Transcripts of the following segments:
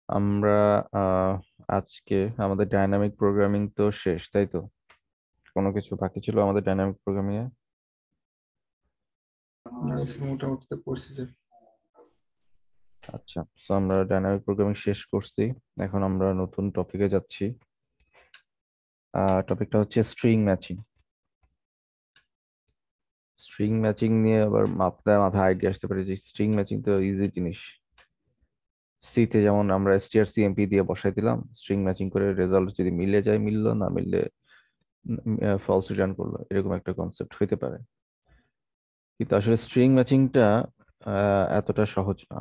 আমরা আহ, আজকে আমাদের ডাইনামিক প্রোগ্রামিং তো শেষ, তাই তো? কোনো কিছু বাকি ছিল আমাদের ডাইনামিক প্রোগ্রামিং এ? না স্যার, মোটামুটি তো করছি স্যার। আচ্ছা, তো আমরা ডাইনামিক প্রোগ্রামিং শেষ করছি। এখন আমরা নতুন টপিকে যাচ্ছি। টপিকটা হচ্ছে স্ট্রিং ম্যাচিং। স্ট্রিং ম্যাচিং নিয়ে আবার আপনার মাথায় আইডিয়া আসতে পারে যে স্ট্রিং ম্যাচিং তো ইজি জিনিস। সি তে যেমন আমরা strcmp দিয়ে বসাই দিলাম, স্ট্রিং ম্যাচিং করে রেজাল্ট যদি মিলে যায় মিললো, না মিললে ফলস রিটার্ন করলো, এরকম একটা কনসেপ্ট হইতে পারে। কিন্তু আসলে স্ট্রিং ম্যাচিংটা এতটা সহজ না।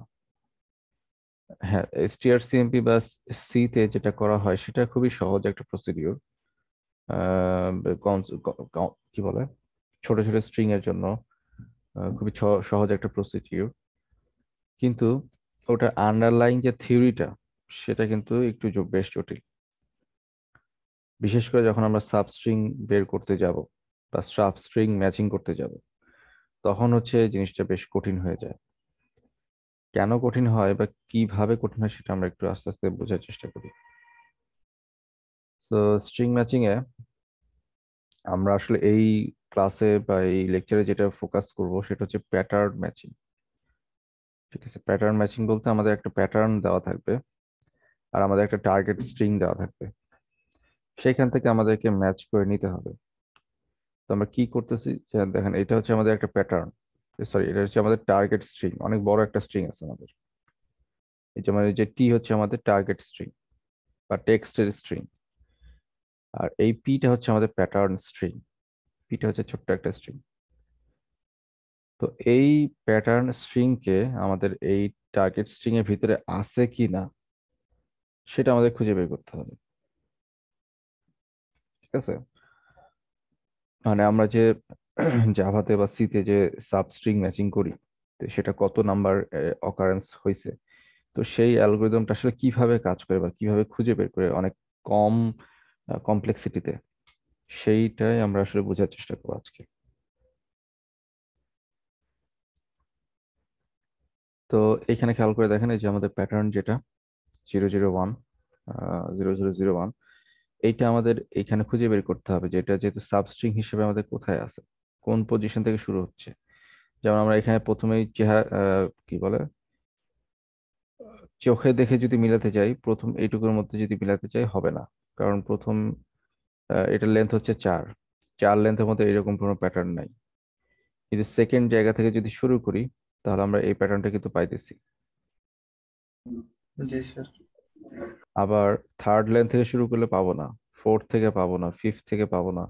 হ্যাঁ, strcmp বা সি তে যেটা করা হয় সেটা খুবই সহজ একটা প্রসিডিউর। কি বলে, ছোট ছোট স্ট্রিং এর জন্য খুবই সহজ একটা প্রসিডিউর। কিন্তু ওটা আন্ডারলাইং যে থিওরিটা, সেটা কিন্তু একটু বেশ জটিল। বিশেষ করে যখন আমরা সাবস্ট্রিং বের করতে যাব বা সাবস্ট্রিং ম্যাচিং করতে যাব, তখন হচ্ছে এই জিনিসটা বেশ কঠিন হয়ে যায়। কেন কঠিন হয় বা কিভাবে কঠিন হয় সেটা আমরা একটু আস্তে আস্তে বোঝার চেষ্টা করি। তো স্ট্রিং ম্যাচিং এ আমরা আসলে এই ক্লাসে বা এই লেকচারে যেটা ফোকাস করব সেটা হচ্ছে প্যাটার্ন ম্যাচিং। ঠিক আছে, প্যাটার্ন ম্যাচিং বলতে আমাদের একটা প্যাটার্ন দেওয়া থাকবে আর আমাদের একটা টার্গেট স্ট্রিং দেওয়া থাকবে, সেখান থেকে আমাদেরকে ম্যাচ করে নিতে হবে। তো আমরা কি করতেছি যে দেখেন, এটা হচ্ছে আমাদের একটা প্যাটার্ন, সরি এটা হচ্ছে আমাদের টার্গেট স্ট্রিং, অনেক বড় একটা স্ট্রিং আছে আমাদের। এই যে মানে যে টি হচ্ছে আমাদের টার্গেট স্ট্রিং বা টেক্সটের স্ট্রিং, আর এই পিটা হচ্ছে আমাদের প্যাটার্ন স্ট্রিং। পিটা হচ্ছে ছোট্ট একটা স্ট্রিং। তো এই প্যাটার্ন স্ট্রিংকে আমাদের এই টার্গেট স্ট্রিং এর ভিতরে আছে কি না সেটা আমাদের খুঁজে বের করতে হবে। ঠিক আছে, মানে আমরা যে জাভাতে বা সিতে যে সাবস্ট্রিং ম্যাচিং করি, তো সেটা কত নাম্বার অকারেন্স হয়েছে, তো সেই অ্যালগোরিদমটা আসলে কিভাবে কাজ করে বা কিভাবে খুঁজে বের করে অনেক কম কমপ্লেক্সিটিতে, সেইটাই আমরা আসলে বোঝার চেষ্টা করবো আজকে। তো এখানে খেয়াল করে দেখেন, এই যে আমাদের প্যাটার্ন যেটা 001, 0001, এইটা আমাদের এখানে খুঁজে বের করতে হবে যে এটা যেহেতু সাবস্ট্রিং হিসেবে আমাদের কোথায় আছে, কোন পজিশন থেকে শুরু হচ্ছে। যেমন আমরা এখানে প্রথমেই চেহারা কি বলে, চোখে দেখে যদি মিলাতে যাই, প্রথম এইটুকুর মধ্যে যদি মিলাতে চাই হবে না। কারণ প্রথম এটার লেন্থ হচ্ছে 4, 4 লেন্থের মধ্যে এরকম কোনো প্যাটার্ন নাই। কিন্তু সেকেন্ড জায়গা থেকে যদি শুরু করি, তাহলে আমরা এই প্যাটার্নটা কিন্তু পাইতেছি। জি স্যার। আবার থার্ড লাইন থেকে শুরু করলে পাবো না, ফোর্থ থেকে পাবো না, ফিফথ থেকে পাবো না।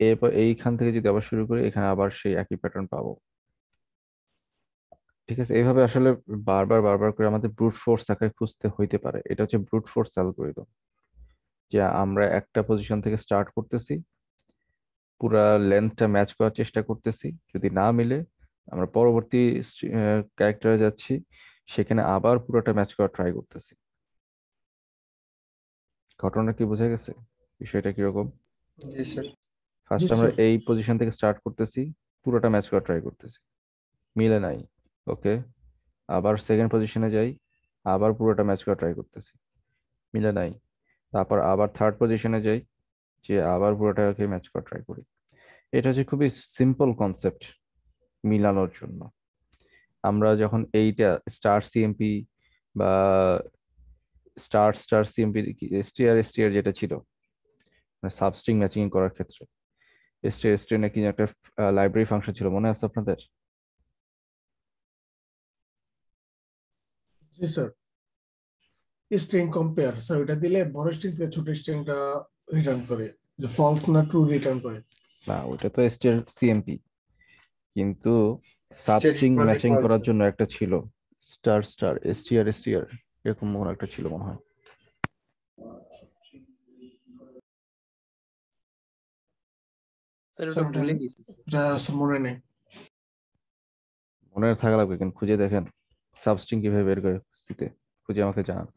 এরপর এইখান থেকে যদি আবার শুরু করি, এখানে আবার সেই একই প্যাটার্ন পাবো। ঠিক আছে, এইভাবে আসলে বারবার বারবার করে আমাদের ব্রুট ফোর্স আকারে খুঁজতে হইতে পারে। এটা হচ্ছে ব্রুট ফোর্স অ্যালগোরিদম, যে আমরা একটা পজিশন থেকে স্টার্ট করতেছি, পুরা লেন্থটা ম্যাচ করার চেষ্টা করতেছি, যদি না মিলে আমরা পরবর্তী ক্যারেক্টারে যাচ্ছি, সেখানে আবার পুরোটা ম্যাচ করার ট্রাই করতেছি। ঘটনা কি বোঝা গেছে? বিষয়টা কিরকম? জি স্যার। জি ফার্স্ট আমরা স্যার। এই পজিশন থেকে স্টার্ট করতেছি, পুরোটা ম্যাচ করার ট্রাই করতেছি, মিলে নাই, ওকে। আবার সেকেন্ড পজিশনে যাই, আবার পুরোটা ম্যাচ করার ট্রাই করতেছি, মিলে নাই। তারপর আবার থার্ড পজিশনে যাই, যে আবার পুরোটাকে ম্যাচ করার ট্রাই করি। এটা হচ্ছে খুবই সিম্পল কনসেপ্ট মিলানোর জন্য। আমরা যখন এইটা স্টার সিএমপি বা star star CMP, STR STR যেটা ছিল সাবস্ট্রিং ম্যাচিং করার ক্ষেত্রে, এসটিআর এসটিআর নাকি একটা লাইব্রেরি ফাংশন ছিল, মনে আছে আপনাদের? জি স্যার। স্ট্রিং কম্পেয়ার স্যার, ওটা দিলে বড় স্ট্রিং থেকে ছোট স্ট্রিংটা রিটার্ন করে, যে ফলস না ট্রু রিটার্ন করে। না, ওটা তো এসটিআর সিএমপি, কিন্তু state substring equal matching equal করার স্যার। জন্য একটা ছিল স্টার স্টার এসটিআর এসটিআর, এরকম মনে একটা ছিল মনে হয়। স্যার স্যার ওটা ওটা ভুলে গেছি স্যার। ওটা স্যার মনে নেই। মনে থাকা লাগবে, কিন্তু খুঁজে দেখেন সাবস্ট্রিং কিভাবে বের করে, সিতে খুঁজে আমাকে জানান।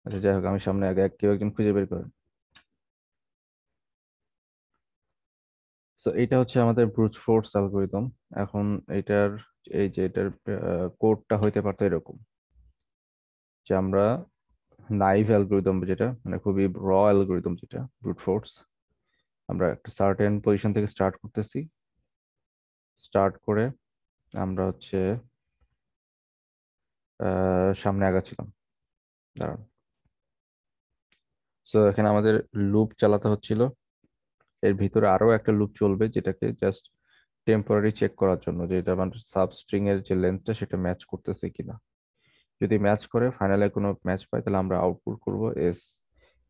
আচ্ছা যাই হোক, আমি সামনে আগে কেউ একজন খুঁজে বের করেন। তো এইটা হচ্ছে আমাদের ব্রুট ফোর্স অ্যালগোরিদম। এখন এইটার এই যে এটার কোডটা হইতে পারতো এরকম। যে আমরা নাইভ অ্যালগরিদম যেটা মানে খুবই র অ্যালগরিদম যেটা ব্রুট ফোর্স, আমরা একটা সার্টেন পজিশন থেকে স্টার্ট করতেছি, স্টার্ট করে আমরা হচ্ছে সামনে আগাচ্ছিলাম। দাঁড়ান, সো এখানে আমাদের লুপ চালাতে হচ্ছিল, এর ভিতরে আরো একটা লুপ চলবে যেটাকে জাস্ট টেম্পোরারি চেক করার জন্য যে এটা আমাদের সাবস্ট্রিং এর যে লেন্থটা সেটা ম্যাচ করতেছে কিনা। যদি ম্যাচ করে, ফাইনালে কোনো ম্যাচ পাই, তাহলে আমরা আউটপুট করব এস।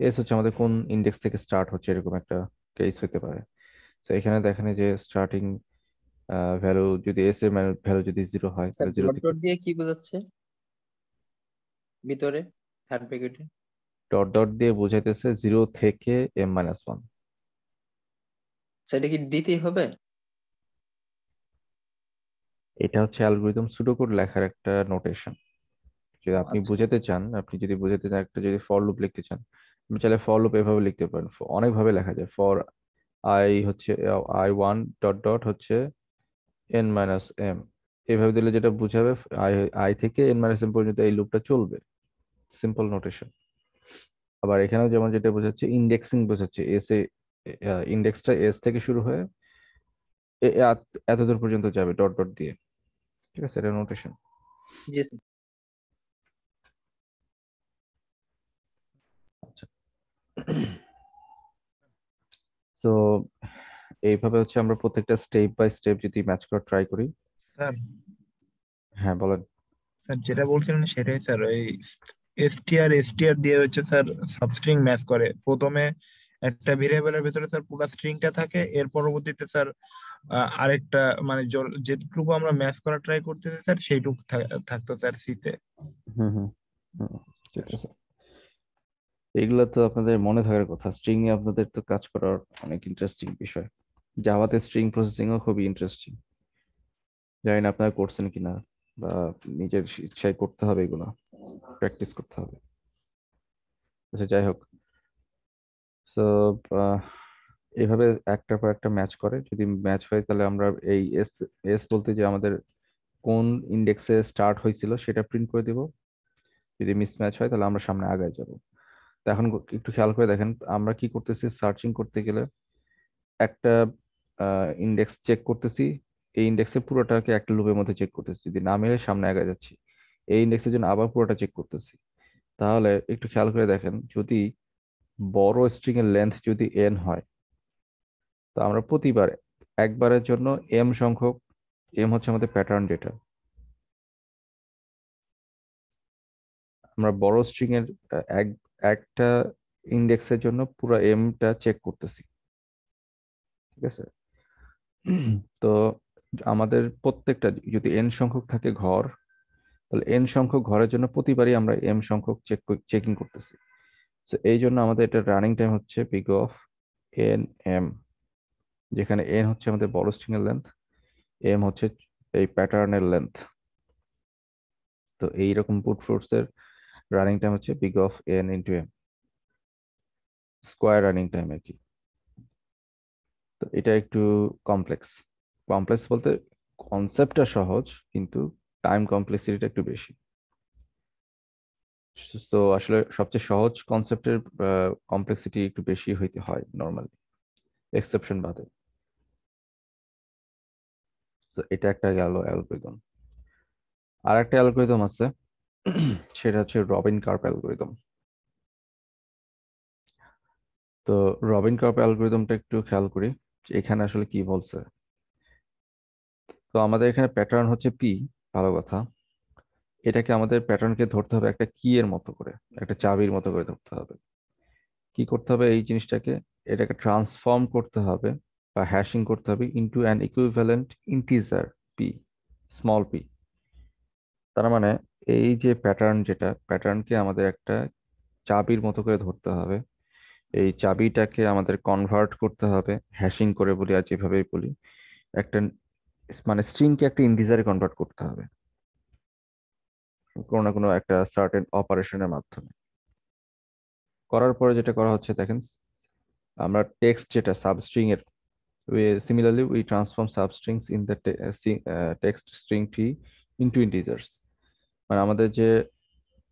এস হচ্ছে আমাদের কোন ইন্ডেক্স থেকে স্টার্ট হচ্ছে এরকম একটা কেস হতে পারে। তো এখানে দেখেন যে স্টার্টিং ভ্যালু যদি এস এর ভ্যালু যদি 0 হয় স্যার তাহলে 0 ডট থেকে ডট দিয়ে কি বোঝাচ্ছে ভিতরে থার্ড ব্র্যাকেটে? ডট ডট দিয়ে বোঝাইতেছে 0 থেকে m-1। সেটা কি দিতেই হবে? এটা হচ্ছে অ্যালগরিদম সুডোকোড লেখার একটা নোটেশন। যদি আপনি আচ্ছা, বুঝাতে চান, আপনি যদি বুঝাতে চান, একটা যদি ফর লুপ লিখতে চান, আপনি চাইলে ফর লুপ এভাবে লিখতে পারেন। অনেকভাবে লেখা যায়। ফর আই হচ্ছে I1 ডট ডট হচ্ছে n-m, এভাবে দিলে যেটা বুঝাবে আই আই থেকে n-m পর্যন্ত এই লুপটা চলবে। Simple notation. আবার এখানেও যেমন যেটা বোঝাচ্ছে ইন্ডেক্সিং বোঝাচ্ছে, এস এ ইন্ডেক্সটা এস থেকে শুরু হয়ে এতদূর পর্যন্ত যাবে ডট ডট দিয়ে। ঠিক আছে, এটা নোটেশন। জি স্যার। আচ্ছা, তো এইভাবে হচ্ছে আমরা প্রত্যেকটা স্টেপ বাই স্টেপ যদি ম্যাচ করা ট্রাই করি। স্যার হ্যাঁ বলেন। স্যার যেটা বলছিলেন সেটাই স্যার, ওই এসটিআর দিয়ে হচ্ছে স্যার সাবস্ট্রিং ম্যাচ করে। প্রথমে একটা ভেরিয়েবলের ভিতরে স্যার পুরো স্ট্রিংটা থাকে, এর পরবর্তীতে স্যার আরেকটা মানে যেটুকু আমরা ম্যাচ করা ট্রাই করতেছি স্যার সেইটুকু থাকতো স্যার সিতে। হুম হুম হুম, ঠিক আছে। এগুলো তো আপনাদের মনে থাকার কথা। স্ট্রিং এ আপনাদের তো কাজ করার অনেক ইন্টারেস্টিং বিষয়। জাভাতে স্ট্রিং প্রসেসিং ও খুবই ইন্টারেস্টিং। জানি না আপনারা করছেন কিনা, বা নিজের ইচ্ছায় করতে হবে, এগুলো প্র্যাকটিস করতে হবে। আচ্ছা, যাই হোক। তো এইভাবে একটার পর একটা ম্যাচ করে, যদি ম্যাচ হয় তাহলে আমরা এই এস এস বলতে যে আমাদের কোন ইন্ডেক্সে স্টার্ট হয়েছিল সেটা প্রিন্ট করে দিব। যদি মিসম্যাচ হয় তাহলে আমরা সামনে আগায় যাব। তো এখন একটু খেয়াল করে দেখেন আমরা কি করতেছি। সার্চিং করতে গেলে একটা ইন্ডেক্স চেক করতেছি, এই ইন্ডেক্সের পুরোটাকে একটা লুপের মধ্যে চেক করতেছি, যদি না মেলে সামনে আগায় যাচ্ছি। এই ইন্ডেক্সের জন্য আবার পুরোটা চেক করতেছি। তাহলে একটু খেয়াল করে দেখেন, যদি বড় স্ট্রিং এর লেন্থ যদি n হয়, তো আমরা প্রতিবার একবারের জন্য m সংখ্যক, m হচ্ছে আমাদের প্যাটার্ন ডেটা, আমরা বড় স্ট্রিং এর এক একটা ইন্ডেক্সের জন্য পুরো এমটা চেক করতেছি। ঠিক আছে। তো আমাদের প্রত্যেকটা যদি এন সংখ্যক থাকে ঘর, তাহলে এন সংখ্যক ঘরের জন্য প্রতিবারই আমরা এম সংখ্যক চেকিং করতেছি। তো এই জন্য আমাদের এটা রানিং টাইম হচ্ছে বিগ অফ এন এম, যেখানে এন হচ্ছে আমাদের বড় স্ট্রিং এর লেন্থ, এম হচ্ছে এই প্যাটার্নের লেন্থ। তো এইরকম ব্রুট ফোর্স এর রানিং টাইম হচ্ছে big of N into M, square running time আর কি। তো এটা একটু কমপ্লেক্স। কমপ্লেক্স বলতে কনসেপ্টটা সহজ, কিন্তু টাইম কমপ্লেক্সিটিটা একটু বেশি। তো আসলে সবচেয়ে সহজ কনসেপ্টের কমপ্লেক্সিটি একটু বেশি হইতে হয় নর্মালি, এক্সেপশন বাদে। তো এটা একটা গেল অ্যালগরিদম। আর একটা অ্যালগরিদম আছে, সেটা হচ্ছে রবিন কার্ভ অ্যালগরিদম। তো রবিন কার্ভ অ্যালগরিদমটা একটু খেয়াল করি যে এখানে আসলে কি বলছে। তো আমাদের এখানে প্যাটার্ন হচ্ছে পি, ভালো কথা। এটাকে আমাদের প্যাটার্নকে ধরতে হবে একটা কি এর মতো করে, একটা চাবির মতো করে ধরতে হবে। কি করতে হবে এই জিনিসটাকে, এটাকে ট্রান্সফর্ম করতে হবে বা হ্যাশিং করতে হবে into an equivalent integer P, small P. তার মানে এই যে প্যাটার্ন, যেটা প্যাটার্নকে আমাদের একটা চাবির মতো করে ধরতে হবে। এই চাবিটাকে আমাদের কনভার্ট করতে হবে, হ্যাশিং করে বলি আর যেভাবেই বলি, একটা মানে স্ট্রিংকে একটা ইন্টিজারে কনভার্ট করতে হবে কোনো না কোনো একটা সার্টেন অপারেশনের মাধ্যমে। করার পরে যেটা করা হচ্ছে দেখেন, আমরা টেক্সট যেটা সাবস্ট্রিং এর, similarly we transform substrings in the text string t into integers। মানে আমাদের যে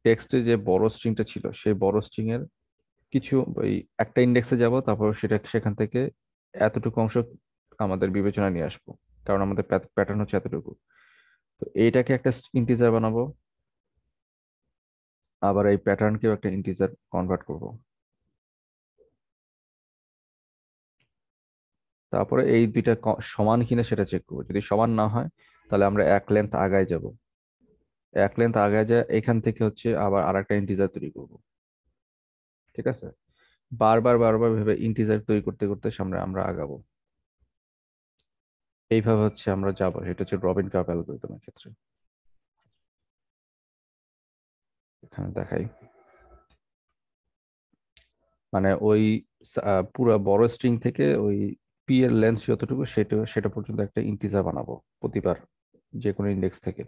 টেক্সটে যে বড় স্ট্রিংটা ছিল সেই বড় স্ট্রিং এর কিছু ওই একটা ইন্ডেক্সে যাব, তারপর সেখান থেকে এতটুকু অংশ আমাদের বিবেচনায় নিয়ে আসবো, কারণ আমাদের প্যাটার্ন হচ্ছে এতটুকু। তো এইটাকে একটা ইন্টিজার বানাবো, আবার এই প্যাটার্নকেও একটা ইন্টিজার কনভার্ট করব। তারপরে এই দুইটা সমান কিনা সেটা চেক করবো। যদি সমান না হয় তাহলে আমরা এক লেন্থ আগায় যাব, এক লেন্থ আগায় যায় এখান থেকে হচ্ছে আবার আরেকটা ইন্টিজার তৈরি করব। ঠিক আছে, বারবার বারবার ভেবে ইন্টিজার তৈরি করতে করতে সামনে আমরা আগাবো। এইভাবে হচ্ছে আমরা যাবো, সেটা হচ্ছে রবিন কার্ভ অ্যালগরিদমের ক্ষেত্রে। এখানে দেখাই, মানে ওই পুরো বড় স্ট্রিং থেকে ওই পি এর লেন্থ যতটুকু সেটা সেটা পর্যন্ত একটা ইন্টিজার বানাবো প্রতিবার, যে কোনো ইন্ডেক্স থেকে।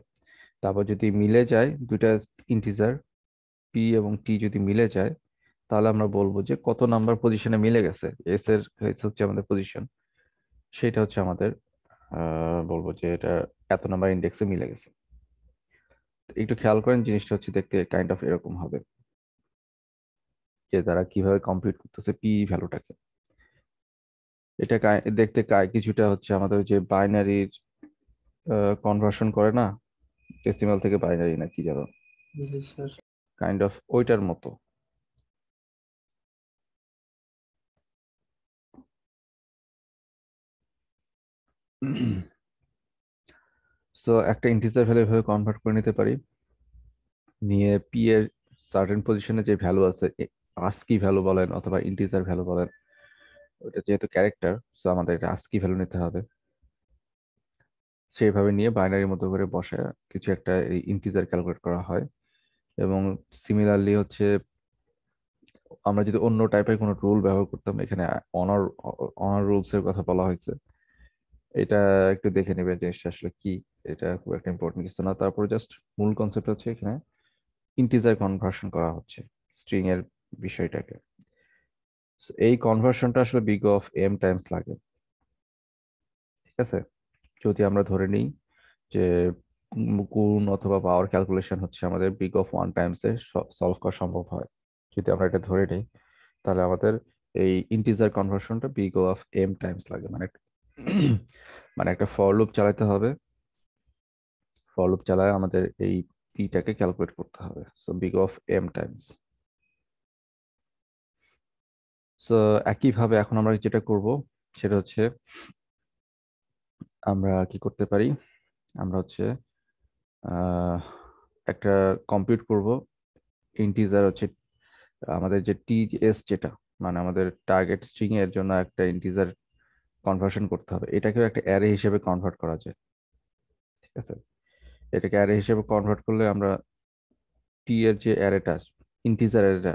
তারপর যদি মিলে যায় দুইটা ইন্টিজার পি এবং টি যদি মিলে যায়, তাহলে আমরা বলবো যে কত নাম্বার পজিশনে মিলে গেছে। এস হচ্ছে আমাদের পজিশন, সেটা হচ্ছে আমাদের বলবো যে এটা এত নাম্বার ইন্ডেক্সে মিলে গেছে। তো একটু খেয়াল করেন, জিনিসটা হচ্ছে দেখতে কাইন্ড অফ এরকম হবে, যে তারা কিভাবে কম্পিউট করতেছে পি ভ্যালুটাকে। এটা দেখতে কিছুটা হচ্ছে আমাদের যে বাইনারির কনভার্সন করে না, ডেসিমাল থেকে বাইনারি না কি যেন, জি স্যার। কাইন্ড অফ ওইটার মতো। সো একটা ইন্টিজার ভ্যালু এভাবে কনভার্ট করে নিতে পারি, নিয়ে পি এর সার্টেন পজিশনে যে ভ্যালু আছে, আস্কি ভ্যালু বলেন অথবা ইন্টিজার ভ্যালু বলেন, ওটা যেহেতু ক্যারেক্টার, সো আমাদের এটা আস্কি ভ্যালু নিতে হবে। সেইভাবে নিয়ে বাইনারির মতো করে বসায় কিছু একটা ইন্টিজার ক্যালকুলেট করা হয়। এবং সিমিলারলি হচ্ছে আমরা যদি অন্য টাইপের কোনো রুল ব্যবহার করতাম, এখানে অনার অনার রুলস এর কথা বলা হয়েছে, এটা একটু দেখে নেবেন জিনিসটা আসলে কি। এটা খুব একটা ইম্পর্টেন্ট কিছু না। তারপর জাস্ট মূল কনসেপ্ট হচ্ছে এখানে ইন্টিজার কনভার্সন করা হচ্ছে স্ট্রিং এর বিষয়টাকে। So, এই কনভার্সনটা আসলে বিগ অফ এম টাইমস লাগে। ঠিক আছে, যদি আমরা ধরে নিই যে গুণ অথবা পাওয়ার ক্যালকুলেশন হচ্ছে আমাদের বিগ অফ ওয়ান টাইমসে সলভ করা সম্ভব হয়, যদি আমরা এটা ধরে নিই, তাহলে আমাদের এই ইন্টিজার কনভার্সনটা বিগ অফ এম টাইমস লাগে। মানে মানে একটা ফর লুপ চালাতে হবে, ফর লুপ চালায় আমাদের এই পিটাকে ক্যালকুলেট করতে হবে, so big of M times. So একইভাবে এখন আমরা যেটা করব সেটা হচ্ছে আমরা কি করতে পারি, আমরা হচ্ছে আহ, একটা কম্পিউট করব ইন্টিজার হচ্ছে আমাদের যে টিএস যেটা, মানে আমাদের টার্গেট স্ট্রিং এর জন্য একটা ইন্টিজার কনভার্সন করতে হবে। এটাকেও একটা অ্যারে হিসেবে কনভার্ট করা যায়। ঠিক আছে, এটাকে অ্যারে হিসেবে কনভার্ট করলে আমরা টি এর যে অ্যারেটা, ইন্টিজার অ্যারেটা,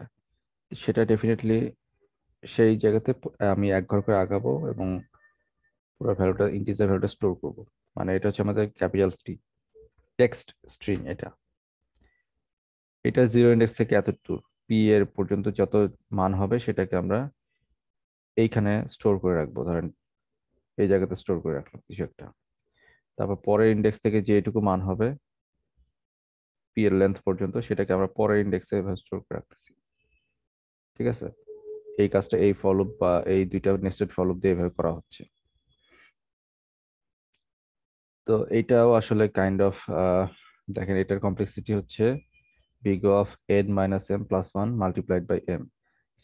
সেটা ডেফিনেটলি সেই জায়গাতে আমি এক ঘর করে আগাবো এবং পুরো ভ্যালুটা ইন্টিজার ভ্যালুটা স্টোর করবো। মানে এটা হচ্ছে আমাদের ক্যাপিটাল স্ট্রিং, টেক্সট স্ট্রিং। এটা জিরো ইন্ডেক্স থেকে এত দূর পি এর পর্যন্ত যত মান হবে সেটাকে আমরা এইখানে স্টোর করে রাখবো। ধরেন এই জায়গাতে স্টোর করে রাখলাম কিছু একটা, তারপর পরের ইন্ডেক্স থেকে যেটুকু মান হবে পি এর লেন্থ পর্যন্ত সেটাকে আমরা পরের ইন্ডেক্সে স্টোর করে রাখতেছি। ঠিক আছে, এই কাজটা এই ফলপ বা এই দুইটা নেস্টেড ফলপ দিয়ে এভাবে করা হচ্ছে। তো এইটাও আসলে কাইন্ড অফ দেখেন, এটার কমপ্লেক্সিটি হচ্ছে big of n minus m plus 1 multiplied by m.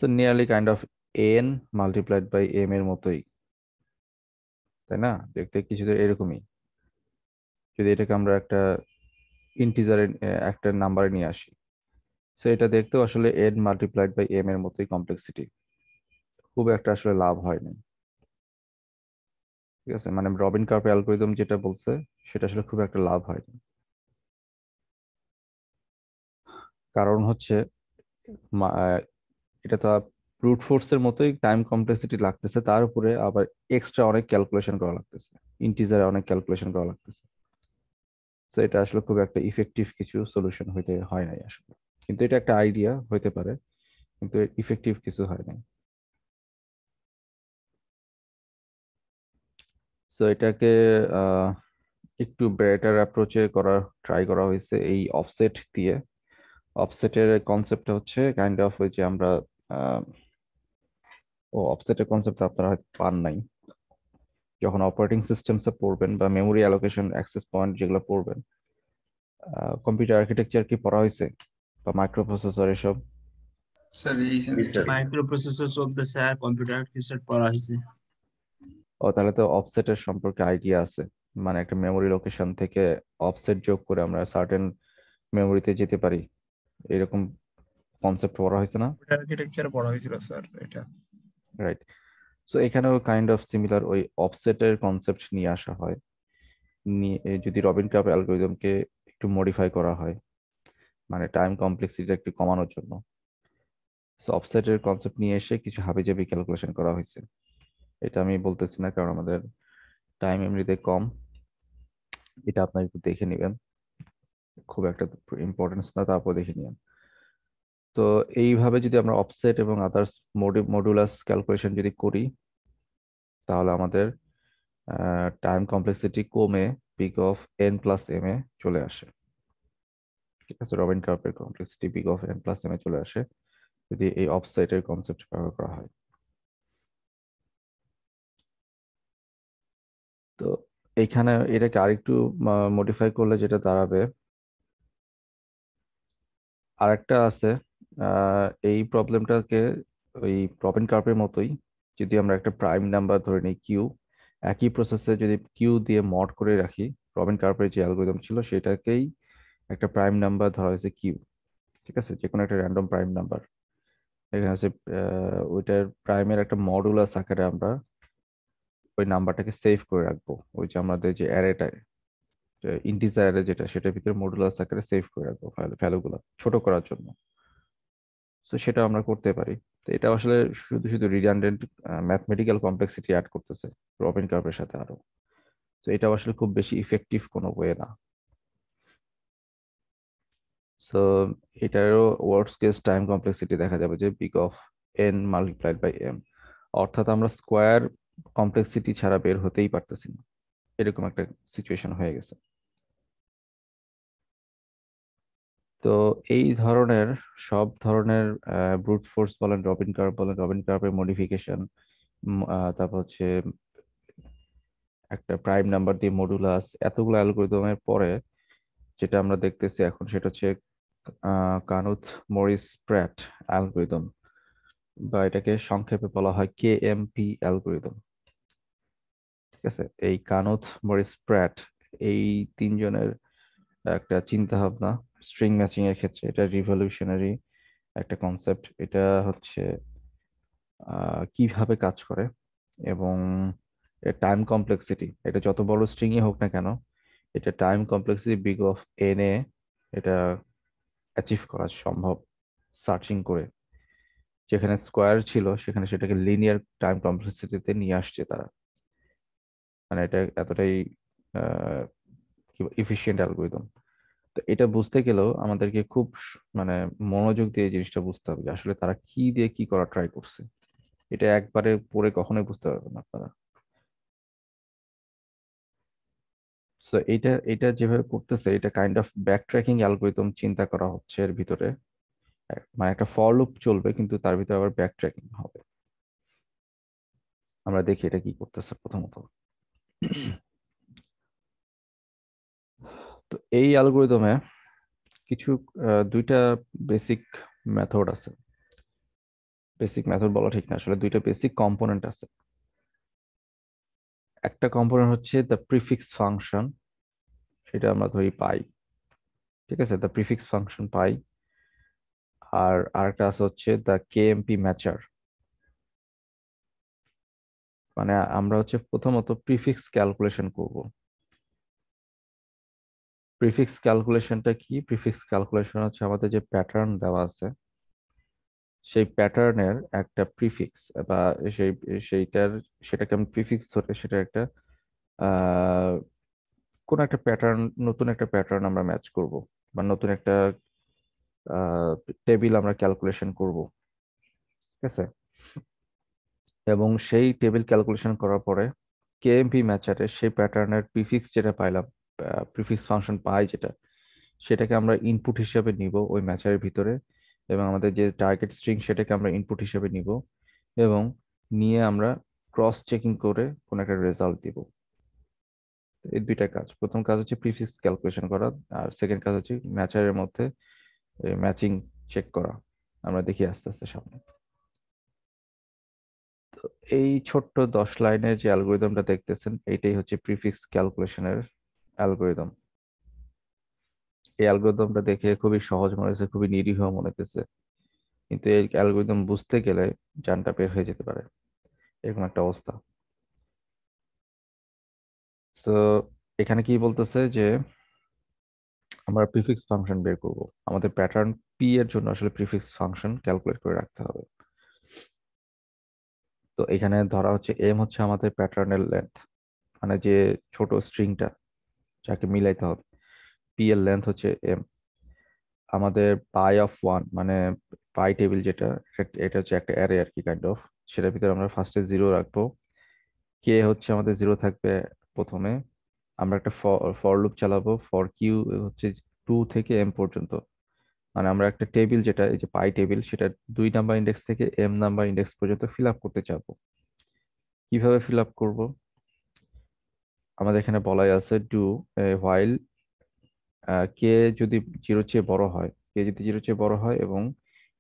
So nearly kind of n multiplied by m এর মতোই, তাই না? দেখতে কিছুটা এরকমই। যদি এটাকে আমরা একটা ইন্টিজারের একটা নাম্বারে নিয়ে আসি, সো এটা দেখতেও আসলে n মাল্টিপ্লাইড বাই m এর মতোই কমপ্লেক্সিটি। খুব একটা আসলে লাভ হয় না। ঠিক আছে, মানে রবিন কার্ভ অ্যালগরিদম যেটা বলছে সেটা আসলে খুব একটা লাভ হয় না। কারণ হচ্ছে এটা তো ব্রুট ফোর্সের মতোই টাইম কমপ্লেক্সিটি লাগতেছে, তার উপরে আবার এক্সট্রা অনেক ক্যালকুলেশন করা লাগতেছে, ইন্টিজারে অনেক ক্যালকুলেশন করা লাগতেছে। তো এটা আসলে খুব একটা ইফেক্টিভ কিছু সলিউশন হইতে হয় নাই আসলে। কিন্তু এটা একটা আইডিয়া হইতে পারে, কিন্তু ইফেক্টিভ কিছু হয় নাই। তো এটাকে একটু বেটার অ্যাপ্রোচে ট্রাই করা হয়েছে এই অফসেট দিয়ে। অফসেটের কনসেপ্টটা হচ্ছে কাইন্ড অফ ওই যে আমরা আহ, অফসেটের কনসেপ্ট আপনারা হয়তো পান নাই যখন অপারেটিং সিস্টেমসে পড়বেন বা মেমোরি অ্যালোকেশন অ্যাক্সেস পয়েন্ট যেগুলো পড়বেন। কম্পিউটার আর্কিটেকচার কি পড়া হয়েছে বা মাইক্রোপ্রসেসর এসব? স্যার এই সেমিস্টারে মাইক্রো প্রসেসর চলতেছে আর কম্পিউটার আর্কিটেকচার পড়া হয়েছে। ও তাহলে তো অফসেটের সম্পর্কে আইডিয়া আছে, মানে একটা মেমোরি লোকেশন থেকে অফসেট যোগ করে আমরা সার্টেন মেমোরিতে যেতে পারি, এরকম কনসেপ্ট পড়া হয়েছে না? আর্কিটেকচার পড়া হয়েছিল স্যার এটা। রাইট। সো এখানেও কাইন্ড অফ সিমিলার ওই অফসেটের কনসেপ্ট নিয়ে আসা হয়, নিয়ে যদি রবিন কাপ অ্যালগরিদমকে একটু মডিফাই করা হয়, মানে টাইম কমপ্লেক্সিটি একটু কমানোর জন্য। সো অফসেটের কনসেপ্ট নিয়ে এসে কিছু হাবিজাবি ক্যালকুলেশন করা হয়েছে। এটা আমি বলতেছি না কারণ আমাদের টাইম এমনিতে কম, এটা আপনার একটু দেখে নেবেন, খুব একটা ইম্পর্টেন্স না, তারপর দেখে নিবেন। তো এইভাবে যদি আমরা অফসেট এবং আদার্স মডুলাস ক্যালকুলেশন যদি করি, তাহলে আমাদের টাইম কমপ্লেক্সিটি কমে big of N plus M এ চলে আসে। ঠিক আছে, রবিন কার্ভের complexity big of N plus M এ চলে আসে যদি এই অফসেটের কনসেপ্ট ব্যবহার করা হয়। তো এইখানে এটাকে আরেকটু মডিফাই করলে যেটা দাঁড়াবে, আরেকটা আছে এই প্রবলেমটাকে ওই রবিন কার্ভের মতোই, যদি আমরা একটা প্রাইম নাম্বার ধরে নিই কিউ, একই প্রসেসে যদি কিউ দিয়ে মড করে রাখি, রবিন কার্ভের যে অ্যালগরিদম ছিল সেটাকেই একটা প্রাইম নাম্বার ধরা হয়েছে কিউ। ঠিক আছে, যে কোনো একটা র্যান্ডম প্রাইম নাম্বার, এখানে হচ্ছে ওইটার প্রাইমের একটা মডুলাস আকারে আমরা ওই নাম্বারটাকে সেভ করে রাখবো, ওই যে আমাদের যে অ্যারেটা ইন্টিজার অ্যারে যেটা, সেটার ভিতরে মডুলাস আকারে সেভ করে রাখবো ভ্যালুগুলো ছোট করার জন্য। তো সেটা আমরা করতে পারি। তো এটা আসলে শুধু শুধু রিডান্ডেন্ট ম্যাথমেটিক্যাল কমপ্লেক্সিটি অ্যাড করতেছে রবিন কার্ভের সাথে আরো। তো এটা আসলে খুব বেশি ইফেক্টিভ কোনো ওয়ে না। সো এটারও ওয়ার্স্ট কেস টাইম কমপ্লেক্সিটি দেখা যাবে যে big of N multiplied by M, অর্থাৎ আমরা স্কোয়ার কমপ্লেক্সিটি ছাড়া বের হতেই পারতেছি না, এরকম একটা সিচুয়েশন হয়ে গেছে। তো এই ধরনের সব ধরনের ব্রুট ফোর্স বলেন, রবিন কার্ভ বলেন, রবিন কার্ভের মডিফিকেশন, তারপর হচ্ছে একটা প্রাইম নাম্বার দিয়ে মডুলাস, এতগুলো অ্যালগরিদমের পরে যেটা আমরা দেখতেছি এখন সেটা হচ্ছে কানুথ মরিস প্র্যাট অ্যালগরিদম, বা এটাকে সংক্ষেপে বলা হয় কেএমপি অ্যালগরিদম। ঠিক আছে, এই কানুথ মরিস প্র্যাট এই তিনজনের একটা চিন্তা ভাবনা স্ট্রিং ম্যাচিং এর ক্ষেত্রে, এটা রিভলিউশনারি একটা কনসেপ্ট। এটা হচ্ছে কিভাবে কাজ করে এবং টাইম কমপ্লেক্সিটি, এটা যত বড় স্ট্রিংই হোক না কেন, এটা time complexity big of N A এটা অ্যাচিভ করা সম্ভব সার্চিং করে। যেখানে স্কোয়ার ছিল সেখানে সেটাকে লিনিয়ার টাইম কমপ্লেক্সিটিতে নিয়ে আসছে তারা, মানে এটা এতটাই ইফিশিয়েন্ট অ্যালগরিদম। তো এটা বুঝতে গেলেও আমাদেরকে খুব মানে মনোযোগ দিয়ে এই জিনিসটা বুঝতে হবে যে আসলে তারা কি দিয়ে কি করা ট্রাই করছে। এটা একবারে পড়ে কখনোই বুঝতে পারবেন না আপনারা। সো এটা এটা যেভাবে করতেছে, এটা kind of back tracking algorithm চিন্তা করা হচ্ছে এর ভিতরে, মানে একটা ফর লুপ চলবে কিন্তু তার ভিতরে আবার ব্যাক ট্র্যাকিং হবে। আমরা দেখি এটা কি করতেছে প্রথমত। তো এই অ্যালগরিদমে কিছু দুইটা বেসিক মেথড আছে, বেসিক মেথড বলা ঠিক না, আসলে দুইটা বেসিক কম্পোনেন্ট আছে। একটা কম্পোনেন্ট হচ্ছে দ্য প্রিফিক্স ফাংশন, সেটা আমরা ধরি পাই। ঠিক আছে, দ্য প্রিফিক্স ফাংশন পাই। আর আরেকটা আছে হচ্ছে দ্য কেএমপি ম্যাচার, মানে আমরা হচ্ছে প্রথমত প্রিফিক্স ক্যালকুলেশন করব। প্রিফিক্স ক্যালকুলেশনটা কি? প্রিফিক্স ক্যালকুলেশন হচ্ছে আমাদের যে প্যাটার্ন দেওয়া আছে সেই প্যাটার্নের একটা প্রিফিক্স, বা সেই সেটাকে আমি প্রিফিক্স ধরে সেটা একটা আহ কোন একটা প্যাটার্ন, নতুন একটা প্যাটার্ন আমরা ম্যাচ করব, বা নতুন একটা টেবিল আমরা ক্যালকুলেশন করব। ঠিক আছে, এবং সেই টেবিল ক্যালকুলেশন করার পরে কেএমপি ম্যাচারে সেই প্যাটার্নের প্রিফিক্স যেটা পাইলাম, প্রিফিক্স ফাংশন পাই যেটা, সেটাকে আমরা ইনপুট হিসেবে নিব ওই ম্যাচারের ভিতরে, এবং আমাদের যে টার্গেট স্ট্রিং সেটাকে আমরা ইনপুট হিসেবে নিব, এবং নিয়ে আমরা ক্রস চেকিং করে কোনো একটা রেজাল্ট দিব। এই দুইটা কাজ, প্রথম কাজ হচ্ছে প্রিফিক্স ক্যালকুলেশন করা, আর সেকেন্ড কাজ হচ্ছে ম্যাচারের মধ্যে ম্যাচিং চেক করা। আমরা দেখি আস্তে আস্তে সামনে। তো এই ছোট্ট 10 লাইনের যে অ্যালগোরিদমটা দেখতেছেন, এইটাই হচ্ছে প্রিফিক্স ক্যালকুলেশনের অ্যালগোরিদম। এই অ্যালগোরিদমটা দেখে খুবই সহজ মনে হচ্ছে, খুবই নিরীহ মনে হতেছে, কিন্তু এই অ্যালগোরিদম বুঝতে গেলে জানটা বের হয়ে যেতে পারে, এরকম একটা অবস্থা। তো এখানে কি বলতেছে যে আমরা প্রিফিক্স ফাংশন বের করব, আমাদের প্যাটার্ন পি এর জন্য আসলে প্রিফিক্স ফাংশন ক্যালকুলেট করে রাখতে হবে। তো এখানে ধরা হচ্ছে এম হচ্ছে আমাদের প্যাটার্নের লেন্থ, মানে যে ছোট স্ট্রিংটা যাকে মিলাইতে হবে, পি এর লেন্থ হচ্ছে এম। আমাদের পাই অফ ওয়ান, মানে পাই টেবিল যেটা, এটা হচ্ছে একটা অ্যারে আর কি, কাইন্ড অফ। সেটার ভিতরে আমরা ফার্স্টে 0 রাখবো। কে হচ্ছে আমাদের 0 থাকবে প্রথমে। আমরা একটা ফর লুপ চালাবো, ফর কিউ হচ্ছে 2 থেকে এম পর্যন্ত। মানে আমরা একটা টেবিল, যেটা এই যে পাই টেবিল, সেটা 2 নাম্বার ইন্ডেক্স থেকে এম নাম্বার ইন্ডেক্স পর্যন্ত ফিল আপ করতে চাবো। কিভাবে ফিল আপ করবো? আমাদের এখানে বলাই আছে ডু হোয়াইল কে যদি 0 চেয়ে বড় হয়, কে যদি 0 চেয়ে বড় হয়, এবং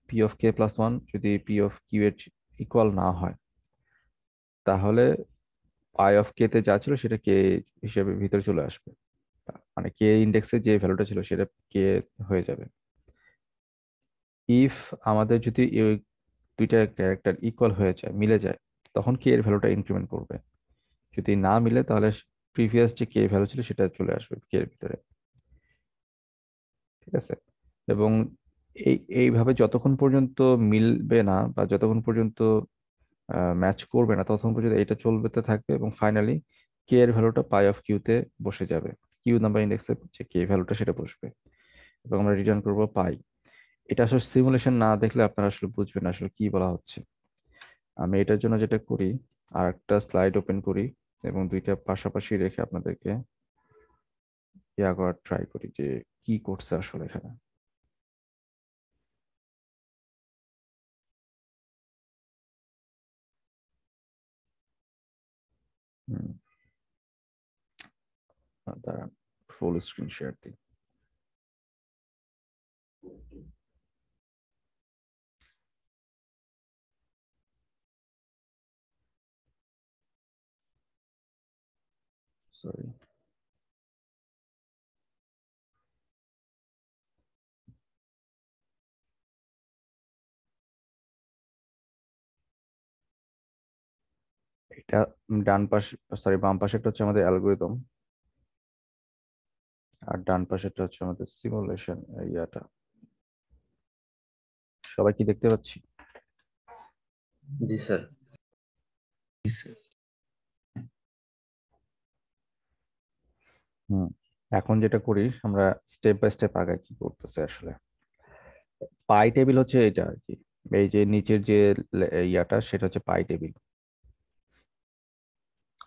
P of K plus one যদি পি অফ কিউ এর ইকুয়াল না হয়, তাহলে পাই অফ কে তে যা ছিল সেটা কে হিসেবে ভিতরে চলে আসবে। মানে কে ইন্ডেক্সে যে ভ্যালুটা ছিল সেটা কে হয়ে যাবে। ইফ আমাদের যদি এই দুইটা ক্যারেক্টার ইকুয়াল হয়ে যায়, মিলে যায়, তখন কে এর ভ্যালুটা ইনক্রিমেন্ট করবে। যদি না মিলে, তাহলে প্রিভিয়াস যে কে ভ্যালু ছিল সেটা চলে আসবে কে এর ভিতরে। ঠিক আছে? এবং এইভাবে যতক্ষণ পর্যন্ত মিলবে না, বা যতক্ষণ পর্যন্ত ম্যাচ করবে না, ততক্ষণ পর্যন্ত এটা চলতে থাকবে, এবং ফাইনালি কে এর ভ্যালুটা পাই অফ কিউতে বসে যাবে। কিউ নাম্বার ইন্ডেক্সে যে কে ভ্যালুটা সেটা বসবে, এবং আমরা রিটার্ন করব পাই। এটা আসলে সিমুলেশন না দেখলে আপনারা আসলে বুঝবেন না আসলে কি বলা হচ্ছে। আমি এটার জন্য যেটা করি, আর একটা স্লাইড ওপেন করি, এবং দুইটা পাশাপাশি রেখে আপনাদেরকে ইয়া করার ট্রাই করি যে কি করছে আসলে এখানে। হুম, দাঁড়ান, ফুল স্ক্রিন শেয়ার দিই। সরি। এটা ডান পাশে, সরি বাম পাশেরটা হচ্ছে আমাদের অ্যালগোরিদম, আর ডান পাশেরটা হচ্ছে আমাদের সিমুলেশন ইয়াটা। সবাই কি দেখতে পাচ্ছি? জি স্যার। হুম, এখন যেটা করি আমরা, স্টেপ বাই স্টেপ আগে কি করতেছে আসলে। পাই টেবিল হচ্ছে এটা আর কি, এই যে নিচের যে ইয়াটা সেটা হচ্ছে পাই টেবিল।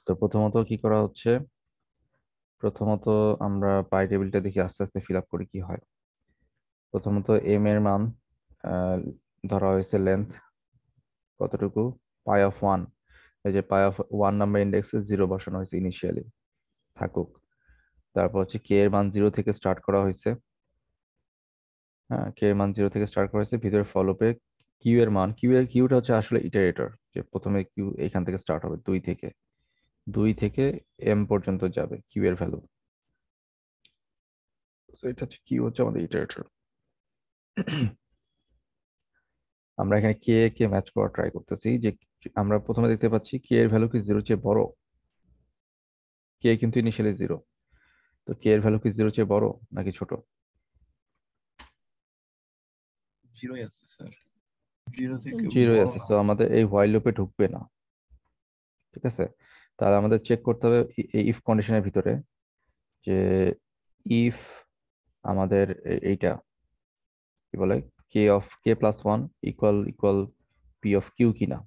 তো প্রথমত কি করা হচ্ছে, প্রথমত আমরা পাই টেবিলটা দেখি আস্তে আস্তে ফিল আপ করি কি হয়। প্রথমত এম এর মান আহ, ধরা হয়েছে লেন্থ কতটুকু, পাই অফ ওয়ান। এই যে পাই অফ ওয়ান নাম্বার ইন্ডেক্সে 0 বসানো হয়েছে ইনিশিয়ালি, থাকুক। তারপর হচ্ছে কে এর মান 0 থেকে স্টার্ট করা হয়েছে। হ্যাঁ, কে এর মান 0 থেকে স্টার্ট করা হয়েছে, ভিতরে ফলোপে কিউ এর মান, কিউটা হচ্ছে আসলে ইটারেটর, যে প্রথমে কিউ এখান থেকে স্টার্ট হবে 2 থেকে এম পর্যন্ত যাবে কিউ এর ভ্যালু। এটা হচ্ছে কিউ হচ্ছে আমাদের ইটারেটর। আমরা এখানে কে কে ম্যাচ করা ট্রাই করতেছি, যে আমরা প্রথমে দেখতে পাচ্ছি কে এর ভ্যালু কি 0 চেয়ে বড়। কে কিন্তু ইনিশিয়ালি 0, তো কে এর ভ্যালু কি 0 চেয়ে বড় নাকি ছোট? 0 আছে স্যার, 0 থেকে 0 বড় আছে, না। তো আমাদের এই হোয়াইল লুপে ঢুকবে না। ঠিক আছে? তাহলে আমাদের চেক করতে হবে এই ইফ কন্ডিশনের ভিতরে, যে ইফ আমাদের এইটা কি বলে, K of K plus one equal equal P of Q কিনা।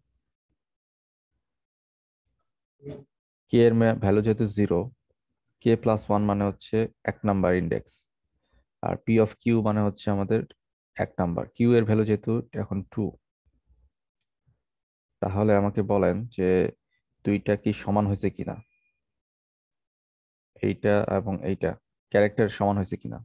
কে এর ভ্যালু যেহেতু 0, কে প্লাস ওয়ান মানে হচ্ছে 1 নাম্বার ইন্ডেক্স, আর পি অফ কিউ মানে হচ্ছে আমাদের 1 নাম্বার। কিউ এর ভ্যালু যেহেতু এখন 2, তাহলে আমাকে বলেন যে দুইটা কি সমান হয়েছে কিনা, এইটা এবং এইটা ক্যারেক্টার সমান হয়েছে কিনা।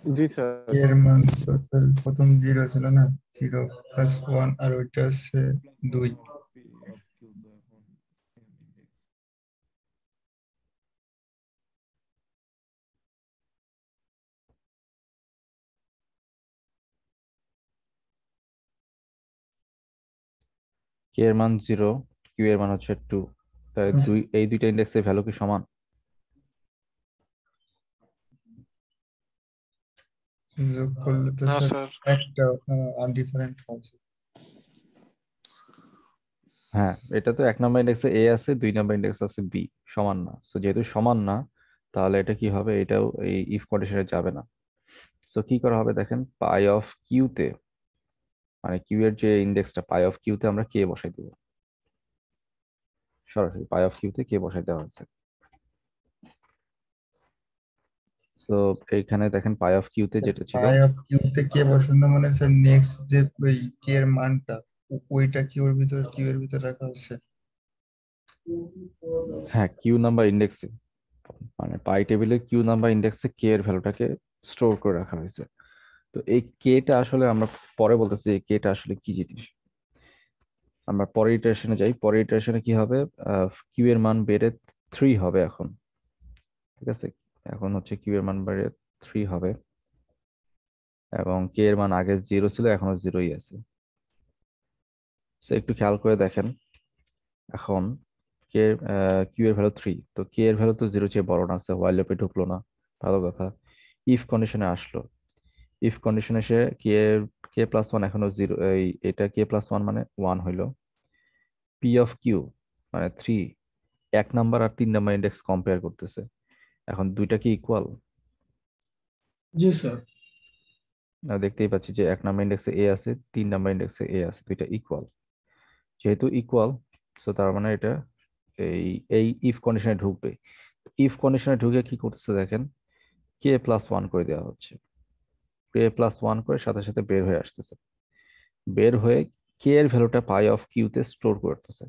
জি স্যার। এর মান তো স্যার প্রথম 0 ছিল না, 0 প্লাস 1 আর ওইটা হচ্ছে 2। কে এর মান 0, কিউ এর মান হচ্ছে 2, তাহলে এই দুইটা ইন্ডেক্সের ভ্যালু কি সমান? যোগ করলে তো না স্যার স্যার। একটা আনডিফারেন্ট আছে। হ্যাঁ, এটা তো 1 নাম্বার ইন্ডেক্সে এ আছে, 2 নাম্বার ইন্ডেক্স আছে বি, সমান না। তো যেহেতু সমান না, তাহলে এটা কি হবে, এটাও এই ইফ কন্ডিশনে যাবে না। তো কি করা হবে দেখেন, পাই অফ কিউতে, মানে কিউ এর যে ইন্ডেক্সটা পাই অফ কিউতে আমরা কে বসাই দেবো, সরাসরি পাই অফ কিউতে কে বসাই দেওয়া হচ্ছে। তো এইখানে দেখেন পাই অফ কিউতে যেটা ছিল, পাই অফ কিউতে কে বসানো মানে স্যার নেক্সট যে ওই কে এর মানটা ওইটা কিউ এর ভিতর রাখা হচ্ছে। হ্যাঁ কিউ নাম্বার ইন্ডেক্সে, মানে পাই টেবিলের কিউ নাম্বার ইন্ডেক্সে কে এর ভ্যালুটাকে স্টোর করে রাখা হয়েছে। তো এই কেটা আসলে আমরা পরে বলতেছি এই কেটা আসলে কি জিনিস। আমরা পরের ইটারেশনে যাই, পরের ইটারেশনে কি হবে, কিউ এর মান বেড়ে 3 হবে এখন, ঠিক আছে। এখন হচ্ছে কিউ এর মান বেড়ে 3 হবে, এবং কে এর মান আগে 0 ছিল, এখনো 0ই আছে। তো একটু খেয়াল করে দেখেন, এখন কে কিউ এর ভ্যালু 3, তো কে এর ভ্যালু তো 0 চেয়ে বড় না, আছে হোয়াইল লুপে ঢুকলো না, ভালো কথা। ইফ কন্ডিশনে আসলো, ইফ কন্ডিশনে এসে কে প্লাস 1 এখনো 0, এটা কে প্লাস 1 মানে 1 হইলো। পি অফ কিউ মানে 3, 1 নাম্বার আর 3 নাম্বার ইন্ডেক্স কম্পেয়ার করতেছে। এখন দুইটা কি ইকুয়াল? জি স্যার। দেখতেই পাচ্ছি যে 1 নাম্বার ইন্ডেক্সে এ আছে, 3 নাম্বার ইন্ডেক্সে এ আছে, দুইটা ইকুয়াল। যেহেতু ইকুয়াল, সো তার মানে এটা এই এই ইফ কন্ডিশনে ঢুকবে। ইফ কন্ডিশনে ঢুকে কি করতেছে দেখেন, কে প্লাস 1 করে দেওয়া হচ্ছে, কে প্লাস 1 করে সাথে সাথে বের হয়ে আসতেছে, বের হয়ে কে এর ভ্যালুটা পাই অফ কিউতে স্টোর করতেছে।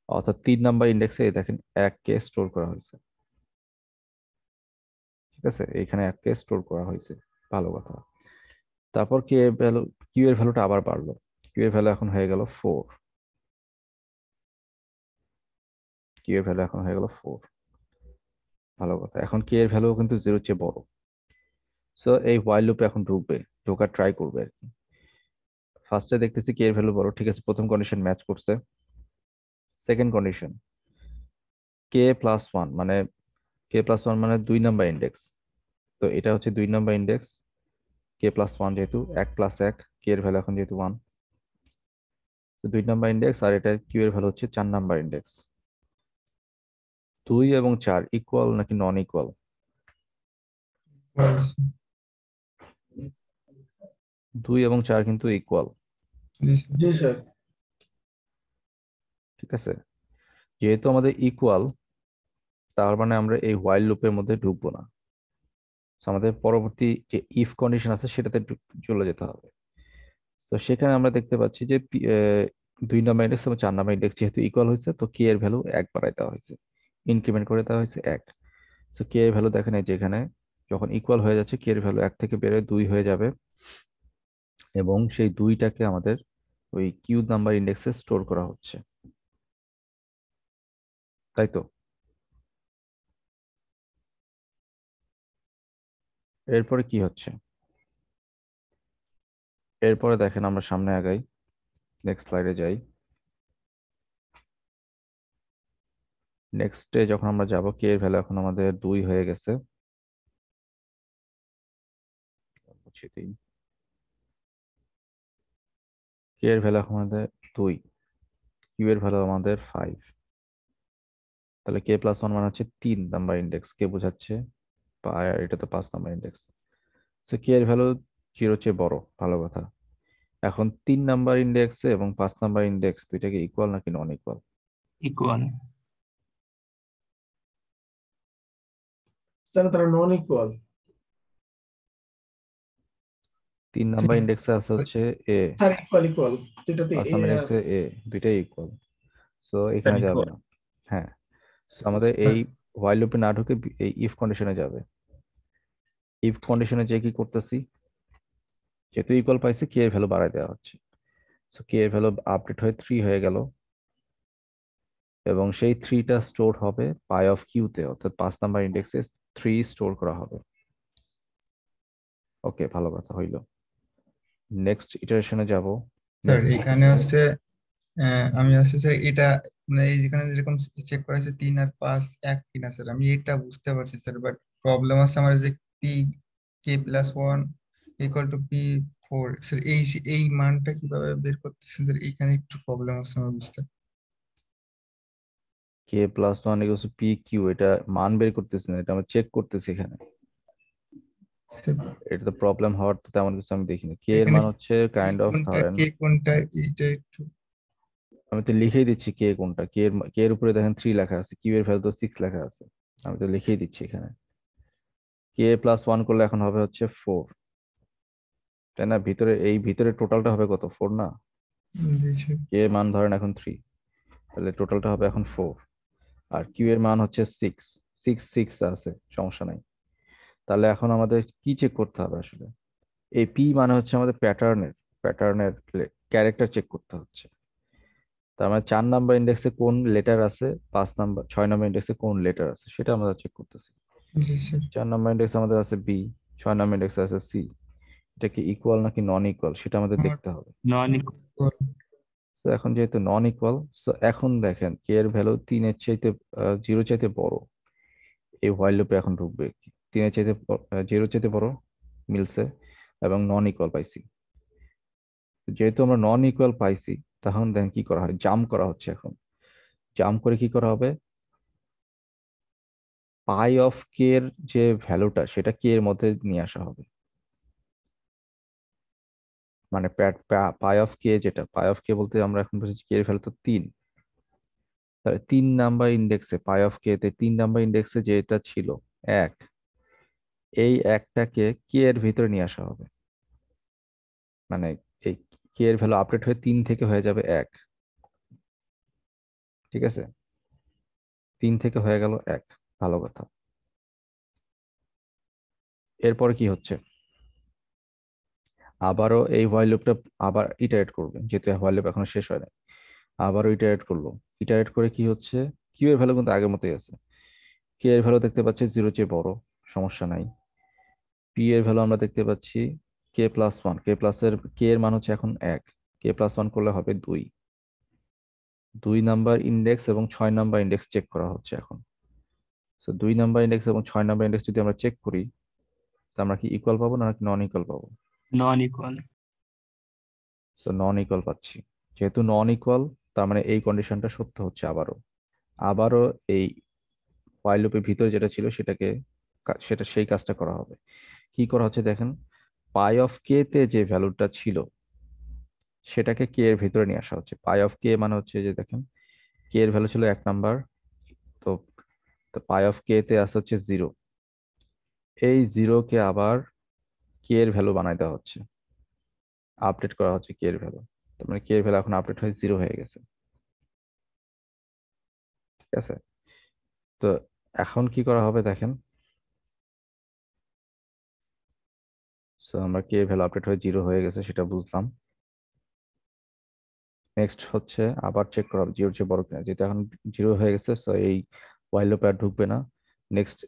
অর্থাৎ 3 নাম্বার ইন্ডেক্সে দেখেন 1 কে স্টোর করা হয়েছে, ঠিক আছে, এখানে 1 কে স্টোর করা হয়েছে, ভালো কথা। তারপর কে এর ভ্যালু, কিউ এর ভ্যালুটা আবার বাড়লো, কিউ এর ভ্যালু এখন হয়ে গেল 4, কিউ এর ভ্যালু এখন হয়ে গেল 4, ভালো কথা। এখন কে এর ভ্যালু কিন্তু 0 চেয়ে বড়, সো এই হোয়াইল লুপে এখন ঢুকবে, ঢোকার ট্রাই করবে আর কি। ফার্স্টে দেখতেছি কে এর ভ্যালু বড়, ঠিক আছে, প্রথম কন্ডিশন ম্যাচ করছে। সেকেন্ড কন্ডিশন, কে প্লাস 1 মানে, কে প্লাস 1 মানে 2 নাম্বার ইন্ডেক্স, তো এটা হচ্ছে 2 নাম্বার ইন্ডেক্স, কে প্লাস 1 যেহেতু 1 প্লাস 1, কে এর ভ্যালু এখন যেহেতু 1, তো 2 নাম্বার ইন্ডেক্স, আর এটা কিউ এর ভ্যালু হচ্ছে 4 নাম্বার ইন্ডেক্স। 2 এবং 4 ইকুয়াল নাকি নন ইকুয়াল? 2 এবং 4 কিন্তু ইকুয়াল, জি স্যার। ঠিক আছে। যেহেতু আমাদের ইকুয়াল, তার মানে আমরা এই হোয়াইল লুপের মধ্যে ঢুকবো না। So আমাদের পরবর্তী যে ইফ কন্ডিশন আছে সেটাতে চলে যেতে হবে। তো সেখানে আমরা দেখতে পাচ্ছি যে 2 নাম্বার ইন্ডেক্স এবং 4 নাম্বার ইন্ডেক্স যেহেতু ইকুয়াল হয়েছে, তো কে এর ভ্যালু 1 বাড়াই দেওয়া হয়েছে, ইনক্রিমেন্ট করে দেওয়া হয়েছে 1। তো কে এর ভ্যালু দেখেন এই যে এখানে যখন ইকুয়াল হয়ে যাচ্ছে, কে এর ভ্যালু 1 থেকে বেড়ে 2 হয়ে যাবে, এবং সেই 2টাকে আমাদের ওই কিউ নাম্বার ইন্ডেক্সে স্টোর করা হচ্ছে, তাই তো। এরপরে কি হচ্ছে, এরপরে দেখেন আমরা সামনে আগাই, নেক্সট স্লাইডে যাই। নেক্সটে যখন আমরা যাব, কে এর ভ্যালু এখন আমাদের 2 হয়ে গেছে, মুছে দিই। কে এর ভ্যালু এখন আমাদের 2, কিউ এর ভ্যালু আমাদের 5, তাহলে কে প্লাস 1 মানে হচ্ছে 3 নাম্বার ইন্ডেক্স, কে বোঝাচ্ছে, আর এটা তো 5 নাম্বার ইন্ডেক্স। তো কে এর ভ্যালু 0 চেয়ে বড়, ভালো কথা। এখন 3 নাম্বার ইন্ডেক্সে এবং 5 নাম্বার ইন্ডেক্স দুইটাকে ইকুয়াল নাকি নন ইকুয়াল? ইকুয়াল। স্যার তারা নন ইকুয়াল। 3 নাম্বার ইন্ডেক্সে আছে হচ্ছে এ, স্যার ইকুয়াল ইকুয়াল, যেটাতে 5 এ নাম্বার আছে। ইন্ডেক্সে এ, দুইটাই ইকুয়াল। সো এখানে যাবে না। হ্যাঁ, so আমাদের এই while লুপে না ঢুকে এই ইফ কন্ডিশনে যাবে। ইফ কন্ডিশনে যে কি করতেছি, যেহেতু ইকুয়াল পাইছি, কে এর ভ্যালু বাড়ায় দেওয়া হচ্ছে। সো কে এর ভ্যালু আপডেট হয়ে 3 হয়ে গেল, এবং সেই 3টা স্টোর হবে পাই অফ কিউতে, অর্থাৎ 5 নাম্বার ইন্ডেক্সে 3 স্টোর করা হবে। ওকে, ভালো কথা হইল। নেক্সট ইটারেশনে যাব। স্যার এখানে হচ্ছে আমি হচ্ছে স্যার এটা মানে এই যেখানে যেরকম চেক করা আছে 3 আর 5 এক কিনা স্যার, আমি এটা বুঝতে পারছি স্যার, বাট প্রবলেম আছে আমার যে P K plus 1 equal to P 4 sir, এই মানটা কিভাবে বের করতেছেন স্যার, এখানে একটু প্রবলেম আছে আমার বুঝতে। K plus 1 equals to P Q, এটা মান বের করতেছি না, এটা আমরা চেক করতেছি এখানে। এটা তো প্রবলেম হওয়ার তো তেমন কিছু আমি দেখিনি। কে এর এখানে মান হচ্ছে কাইন্ড অফ, কোনটা ধরেন কে কোনটা এইটা একটু আমি তো লিখেই দিচ্ছি কে কোনটা। কে এর উপরে দেখেন 3 লেখা আছে, কিউ এর ভ্যালু তো 6 লেখা আছে, আমি তো লিখেই দিচ্ছি এখানে। কে প্লাস 1 করলে এখন হবে হচ্ছে 4, তাই না? ভিতরে টোটালটা হবে কত, 4 না? জি স্যার। কে এর মান ধরেন এখন 3, তাহলে টোটালটা হবে এখন 4। আর কিউ এর মান হচ্ছে 6 আছে, সমস্যা নাই। তাহলে এখন আমাদের কি চেক করতে হবে আসলে? এই পি মানে হচ্ছে আমাদের প্যাটার্নের ক্যারেক্টার চেক করতে হচ্ছে। তার মানে 4 নাম্বার ইন্ডেক্সে কোন লেটার আছে, 6 নাম্বার ইন্ডেক্সে কোন লেটার আছে, সেটা আমরা চেক করতেছি। জি স্যার। 4 নাম্বার ইন্ডেক্সে আমাদের আছে বি, 6 নাম্বার ইন্ডেক্সে আছে সি। এটা কি ইকুয়াল নাকি নন ইকুয়াল, সেটা আমাদের আমার দেখতে হবে। নন equal। তো এখন যেহেতু নন ইকুয়াল, তো এখন দেখেন কে এর ভ্যালু 3 এর চাইতে 0 চাইতে বড়, এই হোয়াইল লুপে এখন ঢুকবে। 3 এর চাইতে 0 চাইতে বড় মিলছে, এবং নন ইকুয়াল পাইছি। যেহেতু আমরা নন ইকুয়াল পাইছি, তখন দেখেন কি করা হয়, জাম্প করা হচ্ছে। এখন জাম্প করে কি করা হবে, পাই অফ কে এর যে ভ্যালুটা, সেটা কে এর মধ্যে নিয়ে আসা হবে। মানে পাই অফ কে, যেটা পাই অফ কে বলতে আমরা এখন বুঝেছি কে এর ভ্যালু তো 3। তাহলে 3 নাম্বার ইন্ডেক্সে, পাই অফ কে তে 3 নাম্বার ইন্ডেক্সে যেটা ছিল 1, এই একটাকে কে এর ভিতরে নিয়ে আসা হবে। মানে এই কে এর ভ্যালু আপডেট হয়ে 3 থেকে হয়ে যাবে 1, ঠিক আছে? 3 থেকে হয়ে গেল 1, ভালো কথা। এরপরে কি হচ্ছে, আবারও এই হোয়াইল লুপটা আবার ইটারেট করবে, যেহেতু হোয়াইল লুপ এখনো শেষ হয় না। আবারও ইটারেট করলো। ইটারেট করে কি হচ্ছে, কিউ এর ভ্যালু কিন্তু আগের মতোই আছে। কে এর ভ্যালু দেখতে পাচ্ছি 0 চেয়ে বড়, সমস্যা নাই। পি এর ভ্যালু আমরা দেখতে পাচ্ছি কে প্লাস 1, কে এর মান হচ্ছে এখন 1, কে প্লাস 1 করলে হবে 2 নাম্বার ইন্ডেক্স এবং 6 নাম্বার ইন্ডেক্স চেক করা হচ্ছে এখন। তো 2 নাম্বার ইন্ডেক্স এবং 6 নাম্বার ইন্ডেক্স যদি আমরা চেক করি, তো আমরা কি ইকুয়াল পাবো না নন ইকুয়াল পাবো? নন ইকুয়াল। সো নন ইকুয়াল পাচ্ছি। যেহেতু নন ইকুয়াল, তার মানে এই কন্ডিশনটা সত্য হচ্ছে। আবারও এই while লুপের ভিতরে যেটা ছিল সেটা সেই কাজটা করা হবে। কি করা হচ্ছে দেখেন, পাই অফ কে তে যে ভ্যালুটা ছিল, সেটাকে কে এর ভিতরে নিয়ে আসা হচ্ছে। পাই অফ কে মানে হচ্ছে যে দেখেন, কে এর ভ্যালু ছিল 1 নাম্বার, তো পাই অফ কে তে আসা হচ্ছে 0। এই 0 কে আবার কে এর ভ্যালু বানাই দেওয়া হচ্ছে, আপডেট করা হচ্ছে কে এর ভ্যালু। তার মানে কে এর ভ্যালু এখন আপডেট হয়ে 0 হয়ে গেছে, ঠিক আছে? তো এখন কি করা হবে দেখেন, সো আমরা কে এর ভ্যালু আপডেট হয়ে 0 হয়ে গেছে সেটা বুঝলাম। নেক্সট হচ্ছে আবার চেক করা হবে 0 চেয়ে বড় কিনা, যেটা এখন 0 হয়ে গেছে, সো এই while লুপে আর ঢুকবে না। নেক্সট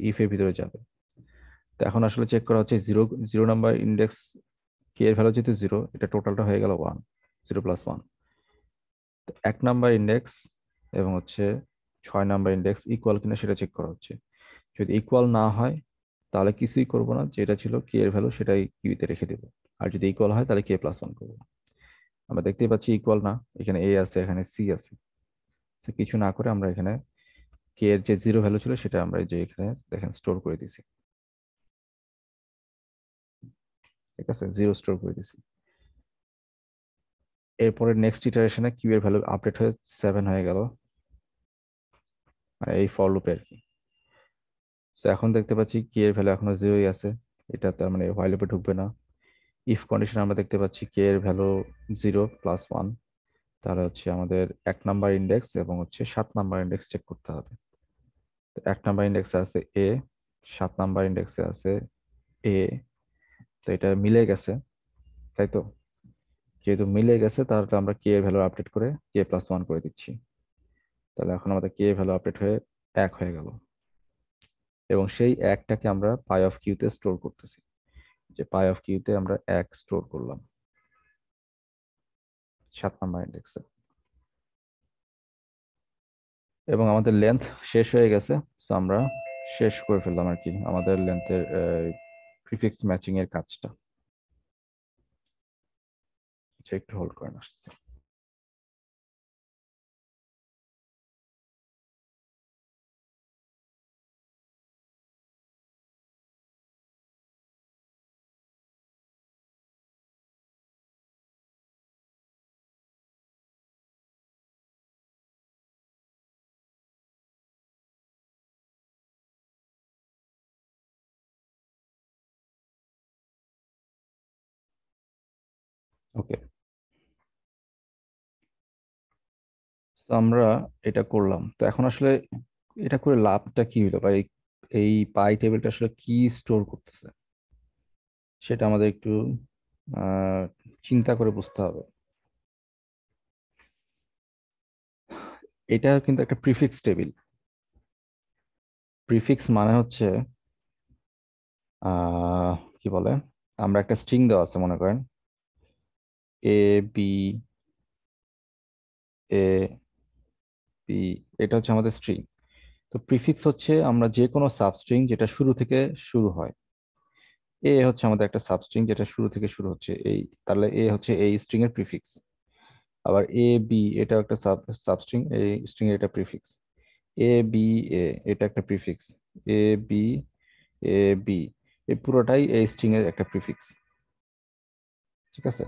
ইফ এর ভিতরে যাবে। তো এখন আসলে চেক করা হচ্ছে 0 নাম্বার ইন্ডেক্স কে এর ভ্যালু যেহেতু 0, এটা টোটালটা হয়ে গেল 1, 0 প্লাস 1। 1 নাম্বার ইন্ডেক্স এবং হচ্ছে 6 নাম্বার ইন্ডেক্স ইকুয়াল কিনা সেটা চেক করা হচ্ছে। যদি ইকুয়াল না হয়, তাহলে কিছুই করব না, যেটা ছিল কে এর ভ্যালু সেটাই কিউতে রেখে দেবো। আর যদি ইকুয়াল হয়, তাহলে কে প্লাস 1 করবো। আমরা দেখতেই পাচ্ছি ইকুয়াল না, এখানে এ আছে, এখানে সি আছে। তো কিছু না করে আমরা এখানে কে এর যে 0 ভ্যালু ছিল সেটা আমরা এই যে এখানে দেখেন স্টোর করে দিছি, ঠিক আছে? 0 স্টোর করে দিছি। এরপরে নেক্সট ইটারেশনে কিউ এর ভ্যালু আপডেট হয়ে 7 হয়ে গেল, মানে এই ফর লুপে আর কি। তো এখন দেখতে পাচ্ছি কে এর ভ্যালু এখনো 0ই আছে, এটা তার মানে হোয়াইল লুপে ঢুকবে না। ইফ কন্ডিশন আমরা দেখতে পাচ্ছি কে এর ভ্যালু 0 + 1, তাহলে হচ্ছে আমাদের 1 নাম্বার ইন্ডেক্স এবং হচ্ছে 7 নাম্বার ইন্ডেক্স চেক করতে হবে। তো 1 নাম্বার ইন্ডেক্সে আছে এ, 7 নাম্বার ইন্ডেক্সে আছে এ, তো এটা মিলে গেছে, তাই তো? যেহেতু মিলে গেছে তাহলে আমরা কে এর ভ্যালু আপডেট করে k+1 করে দিচ্ছি। তাহলে এখন আমাদের কে এর ভ্যালু আপডেট হয়ে 1 হয়ে গেল, এবং সেই 1টাকে আমরা পাই অফ কিউতে স্টোর করতেছি, যে পাই অফ কিউতে আমরা 1 স্টোর করলাম 7 নাম্বার ইন্ডেক্সে। এবং আমাদের লেন্থ শেষ হয়ে গেছে, তো আমরা শেষ করে ফেললাম আর কি আমাদের লেন্থের প্রিফিক্স ম্যাচিং এর কাজটা। আচ্ছা, একটু হোল্ড করেন, আসছে। ওকে, তো আমরা এটা করলাম। তো এখন আসলে এটা করে লাভটা কি হলো, বা এই পাই টেবিলটা আসলে কি স্টোর করতেছে সেটা আমাদের একটু আহ, চিন্তা করে বুঝতে হবে। এটা কিন্তু একটা প্রিফিক্স টেবিল। প্রিফিক্স মানে হচ্ছে কি বলে, আমরা একটা স্ট্রিং দেওয়া আছে মনে করেন এ বি এ বি, এটা হচ্ছে আমাদের স্ট্রিং। তো প্রিফিক্স হচ্ছে আমরা যে কোনো সাবস্ট্রিং যেটা শুরু থেকে শুরু হয়। এ হচ্ছে আমাদের একটা সাবস্ট্রিং যেটা শুরু থেকে শুরু হচ্ছে এই, তাহলে এ হচ্ছে এই স্ট্রিং এর প্রিফিক্স। আবার এ বি এটা একটা সাবস্ট্রিং, এই স্ট্রিং এর এটা প্রিফিক্স। এ বি এ এটা একটা prefix. A B A B, এই পুরোটাই এই স্ট্রিং এর একটা প্রিফিক্স, ঠিক আছে?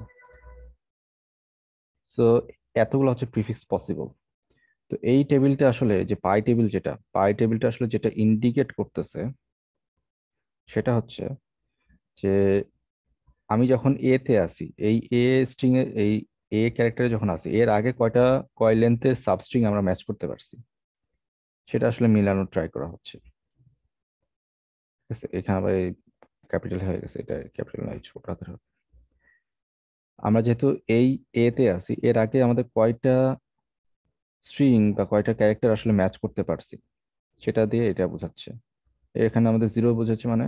সো এতগুলো হচ্ছে প্রিফিক্স পসিবল। তো এই টেবিলটা আসলে যে পাই টেবিল, যেটা পাই টেবিলটা আসলে যেটা ইন্ডিকেট করতেছে সেটা হচ্ছে যে আমি যখন এ তে আসি, এই এ স্ট্রিং এর এই এ ক্যারেক্টারে যখন আসি, এর আগে কয় লেন্থের সাবস্ট্রিং আমরা ম্যাচ করতে পারছি সেটা আসলে মিলানোর ট্রাই করা হচ্ছে, ঠিক আছে? এখানে আবার ক্যাপিটাল হয়ে গেছে, এটা ক্যাপিটাল নয়, ছোট হাতের হবে। আমরা যেহেতু এই এ তে আছি, এর আগে আমাদের কয়টা স্ট্রিং বা কয়টা ক্যারেক্টার আসলে ম্যাচ করতে পারছি সেটা দিয়ে এটা বোঝাচ্ছে। এখানে আমাদের 0 বোঝাচ্ছে, মানে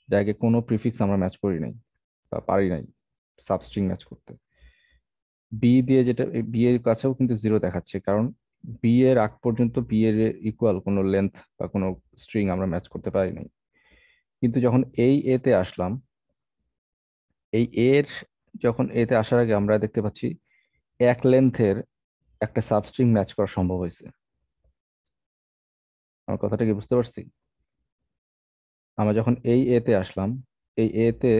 এর আগে কোনো প্রিফিক্স আমরা ম্যাচ করি নাই বা পারি নাই সাবস্ট্রিং ম্যাচ করতে। বি দিয়ে যেটা, বি এর কাছেও কিন্তু 0 দেখাচ্ছে, কারণ বি এর আগ পর্যন্ত বি এর ইকুয়াল কোনো লেন্থ বা কোনো স্ট্রিং আমরা ম্যাচ করতে পারি নাই। কিন্তু যখন এই এ তে আসলাম, এই এর যখন এতে আসার আগে আমরা দেখতে পাচ্ছি এক লেন্থের একটা সাবস্ট্রিং ম্যাচ করা সম্ভব হয়েছে। আমার কথাটা কি বুঝতে পারছি? আমরা যখন এই এতে আসলাম, এই এতে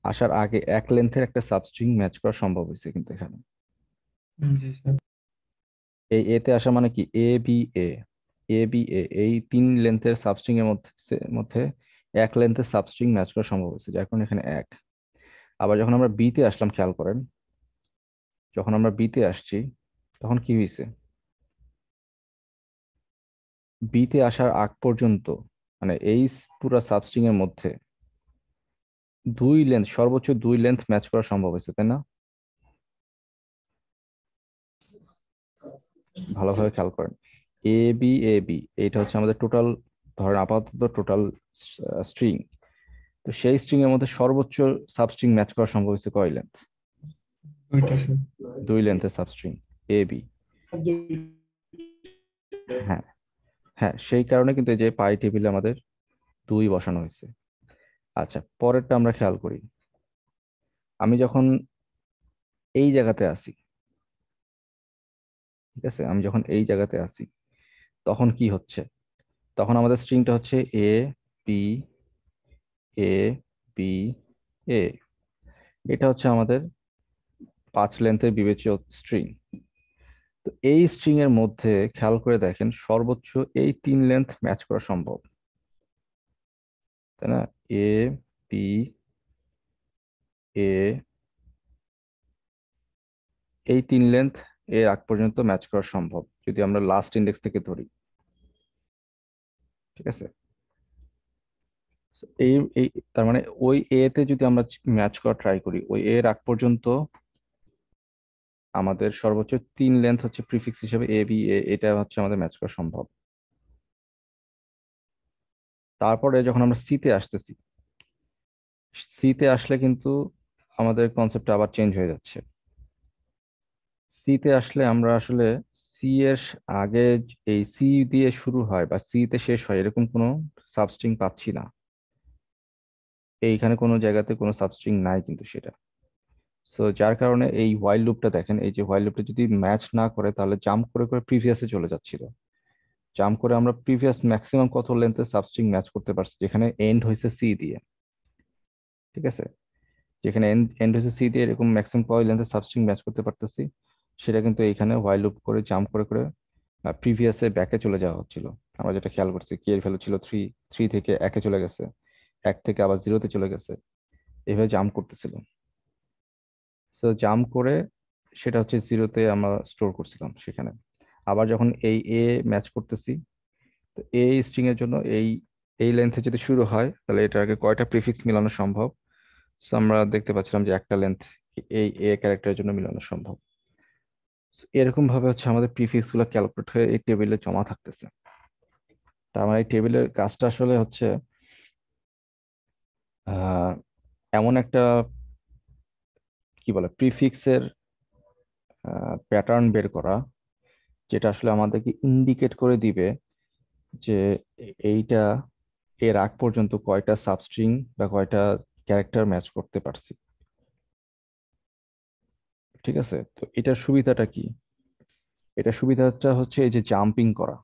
আসার আগে এক লেন্থের একটা সাবস্ট্রিং ম্যাচ করা সম্ভব হয়েছে কিন্তু এখানে। জি স্যার। এই এতে আসা মানে কি, A B A, A B A, এই 3 লেন্থের সাবস্ট্রিং এর মধ্যে এক লেন্থের সাবস্ট্রিং ম্যাচ করা সম্ভব হয়েছে, যার কারণে এখানে এক। আবার যখন আমরা বি তে আসলাম, খেয়াল করেন, যখন আমরা বি তে আসছি তখন কি হয়েছে, বি তে আসার আগ পর্যন্ত মানে এই পুরো সাবস্ট্রিং এর মধ্যে সর্বোচ্চ 2 লেন্থ ম্যাচ করা সম্ভব হয়েছে, তাই না? ভালোভাবে খেয়াল করেন, এ বি এইটা হচ্ছে আমাদের টোটাল, ধরেন আপাতত টোটাল স্ট্রিং। তো সেই স্ট্রিং এর মধ্যে সর্বোচ্চ সাবস্ট্রিং ম্যাচ করা সম্ভব হয়েছে কয় লেন্থ? 2টা স্যার। 2 লেন্থের substring A B. হ্যাঁ, হ্যাঁ, সেই কারণে কিন্তু এই যে পাই টেবিলে আমাদের 2 বসানো হয়েছে। আচ্ছা, পরেরটা আমরা খেয়াল করি। আমি যখন এই জায়গাতে আসি, ঠিক আছে, আমি যখন এই জায়গাতে আসি তখন কি হচ্ছে, তখন আমাদের স্ট্রিংটা হচ্ছে A B A B A, এটা হচ্ছে আমাদের 5 লেন্থের বিবেচ্য স্ট্রিং। তো এই স্ট্রিং এর মধ্যে খেয়াল করে দেখেন সর্বোচ্চ এই 3 লেন্থ ম্যাচ করা সম্ভব। তাই না? এ বি এ, এই 3 লেন্থ এর আগ পর্যন্ত ম্যাচ করা সম্ভব যদি আমরা লাস্ট ইন্ডেক্স থেকে ধরি। ঠিক আছে? So, এই এই তার মানে ওই এ তে যদি আমরা ম্যাচ করা ট্রাই করি, ওই এর আগ পর্যন্ত আমাদের সর্বোচ্চ 3 লেন্থ হচ্ছে প্রিফিক্স হিসেবে এ বি এ, এটা হচ্ছে আমাদের ম্যাচ করা সম্ভব। তারপরে যখন আমরা সি তে আসতেছি, সি তে আসলে কিন্তু আমাদের কনসেপ্ট আবার চেঞ্জ হয়ে যাচ্ছে। সি তে আসলে আমরা আসলে সি এর আগে এই সি দিয়ে শুরু হয় বা সি তে শেষ হয় এরকম কোনো সাবস্ট্রিং পাচ্ছি না। এইখানে কোনো জায়গাতে কোনো সাবস্ট্রিং নাই কিন্তু সেটা। সো যার কারণে এই হোয়াইল লুপটা দেখেন, এই যে হোয়াইল লুপটা যদি ম্যাচ না করে তাহলে জাম্প করে করে প্রিভিয়াসে চলে যাচ্ছিল। জাম্প করে আমরা প্রিভিয়াস ম্যাক্সিমাম কত লেন্থে সাবস্ট্রিং ম্যাচ করতে পারছি, যেখানে এন্ড হয়েছে সি দিয়ে। ঠিক আছে? যেখানে এন্ড হয়েছে সি দিয়ে এরকম ম্যাক্সিমাম কয় লেন্থে সাবস্ট্রিং ম্যাচ করতে পারতেছি, সেটা কিন্তু এইখানে হোয়াইল লুপ করে জাম্প করে করে প্রিভিয়াসে ব্যাকে চলে যাওয়া হচ্ছিল। আমরা যেটা খেয়াল করছি, কি এর ভ্যালু ছিল 3, 3 থেকে 1-এ চলে গেছে, 1 থেকে আবার 0-তে চলে গেছে, এইভাবে জাম্প করতেছিল। সো জাম্প করে সেটা হচ্ছে 0-তে আমরা স্টোর করছিলাম সেখানে। আবার যখন এই এ ম্যাচ করতেছি, তো এই স্ট্রিং এর জন্য এই এই লেন্থে যদি শুরু হয় তাহলে এটা আগে কয়টা প্রিফিক্স মিলানো সম্ভব। সো আমরা দেখতে পাচ্ছিলাম যে একটা লেন্থ এই এ ক্যারেক্টারের জন্য মিলানো সম্ভব। So, এরকম ভাবে হচ্ছে আমাদের প্রিফিক্স গুলো ক্যালকুলেট হয়ে এই টেবিলে জমা থাকতেছে। তার মানে এই টেবিলের কাজটা আসলে হচ্ছে আহ এমন একটা কি বলে প্রিফিক্সের প্যাটার্ন বের করা, যেটা আসলে আমাদেরকে ইন্ডিকেট করে দিবে যে এইটা এর আগ পর্যন্ত কয়টা সাবস্ট্রিং বা কয়টা ক্যারেক্টার ম্যাচ করতে পারছি। ঠিক আছে? তো এটার সুবিধাটা কি? এটার সুবিধাটা হচ্ছে এই যে জাম্পিং করা।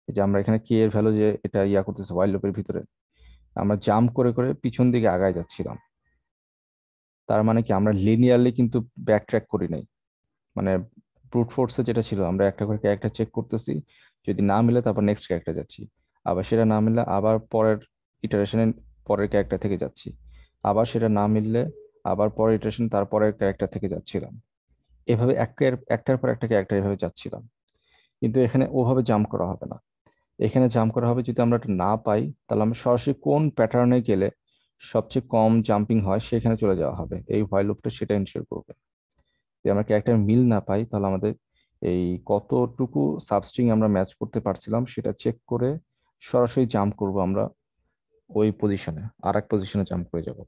এই যে আমরা এখানে কে এর ভ্যালু যে এটা ইয়া করতেছে হোয়াইল লুপের ভিতরে, আমরা জাম্প করে করে পিছন দিকে আগায় যাচ্ছিলাম। তার মানে কি আমরা লিনিয়ারলি কিন্তু ব্যাক ট্র্যাক করি নাই। মানে ব্রুট ফোর্সে যেটা ছিল, আমরা একটা করে ক্যারেক্টার চেক করতেছি, যদি না মিলে তারপর নেক্সট ক্যারেক্টার যাচ্ছি, আবার সেটা না মিললে আবার পরের ইটারেশনে পরের ক্যারেক্টার থেকে যাচ্ছি, আবার সেটা না মিললে আবার পরের ইটারেশন তারপরের ক্যারেক্টার থেকে যাচ্ছিলাম। এভাবে একটার পর একটা ক্যারেক্টার এভাবে যাচ্ছিলাম। কিন্তু এখানে ওভাবে জাম্প করা হবে না। এখানে জাম্প করা হবে যদি আমরা এটা না পাই, তাহলে আমরা সরাসরি কোন প্যাটার্নে গেলে সবচেয়ে কম জাম্পিং হয় সেখানে চলে যাওয়া হবে। এই হোয়াইল লুপটা সেটা এনশিওর করবে। যদি আমরা ক্যারেক্টার মিল না পাই তাহলে আমাদের এই কতটুকু সাবস্ট্রিং আমরা ম্যাচ করতে পারছিলাম সেটা চেক করে সরাসরি জাম্প করব আমরা ওই পজিশনে, আর এক পজিশনে জাম্প করে যাব।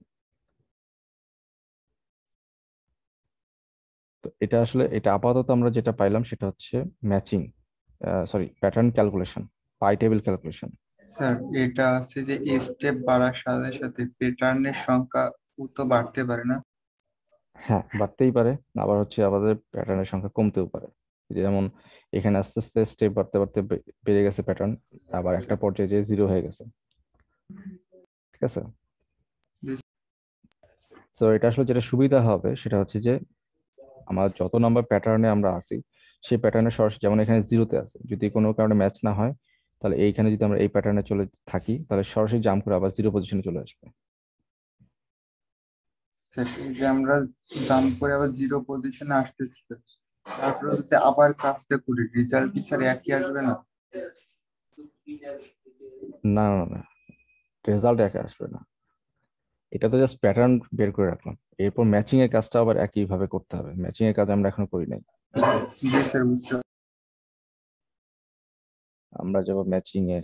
তো এটা আসলে এটা আপাতত আমরা যেটা পাইলাম সেটা হচ্ছে ম্যাচিং, সরি প্যাটার্ন ক্যালকুলেশন, পাই টেবিল ক্যালকুলেশন। স্যার এটা আছে যে স্টেপ বাড়ার সাথে সাথে প্যাটার্নের সংখ্যা তো বাড়তে পারে না? হ্যাঁ, বাড়তেই পারে, আবার হচ্ছে আমাদের প্যাটার্নের সংখ্যা কমতেও পারে। যেমন এখানে আস্তে আস্তে স্টেপ বাড়তে বাড়তে বেড়ে গেছে প্যাটার্ন, আবার একটা পর্যায়ে যে 0 হয়ে গেছে। ঠিক আছে? তো এটা আসলে যেটা সুবিধা হবে সেটা হচ্ছে যে আমার যত নাম্বার প্যাটার্নে আমরা আছি সেই প্যাটার্নের সরাসরি, যেমন এখানে 0-তে আছে, যদি কোনো কারণে ম্যাচ না হয় তাহলে এইখানে যদি আমরা এই প্যাটার্নে চলে থাকি তাহলে সরাসরি জাম্প করে আবার 0 পজিশনে চলে আসবে। স্যার এই যে আমরা জাম্প করে আবার 0 পজিশনে আসতেছি, তারপরে যদি আবার কাজটা করি রেজাল্ট কি স্যার একই আসবে না? না না না, রেজাল্ট একা আসবে না। এটা তো জাস্ট প্যাটার্ন বের করে রাখলাম, এরপর ম্যাচিং এর কাজটা আবার একই ভাবে করতে হবে। ম্যাচিং এর কাজ আমরা এখনো করি নাই। জি স্যার বুঝতে আমরা যাব ম্যাচিং এ,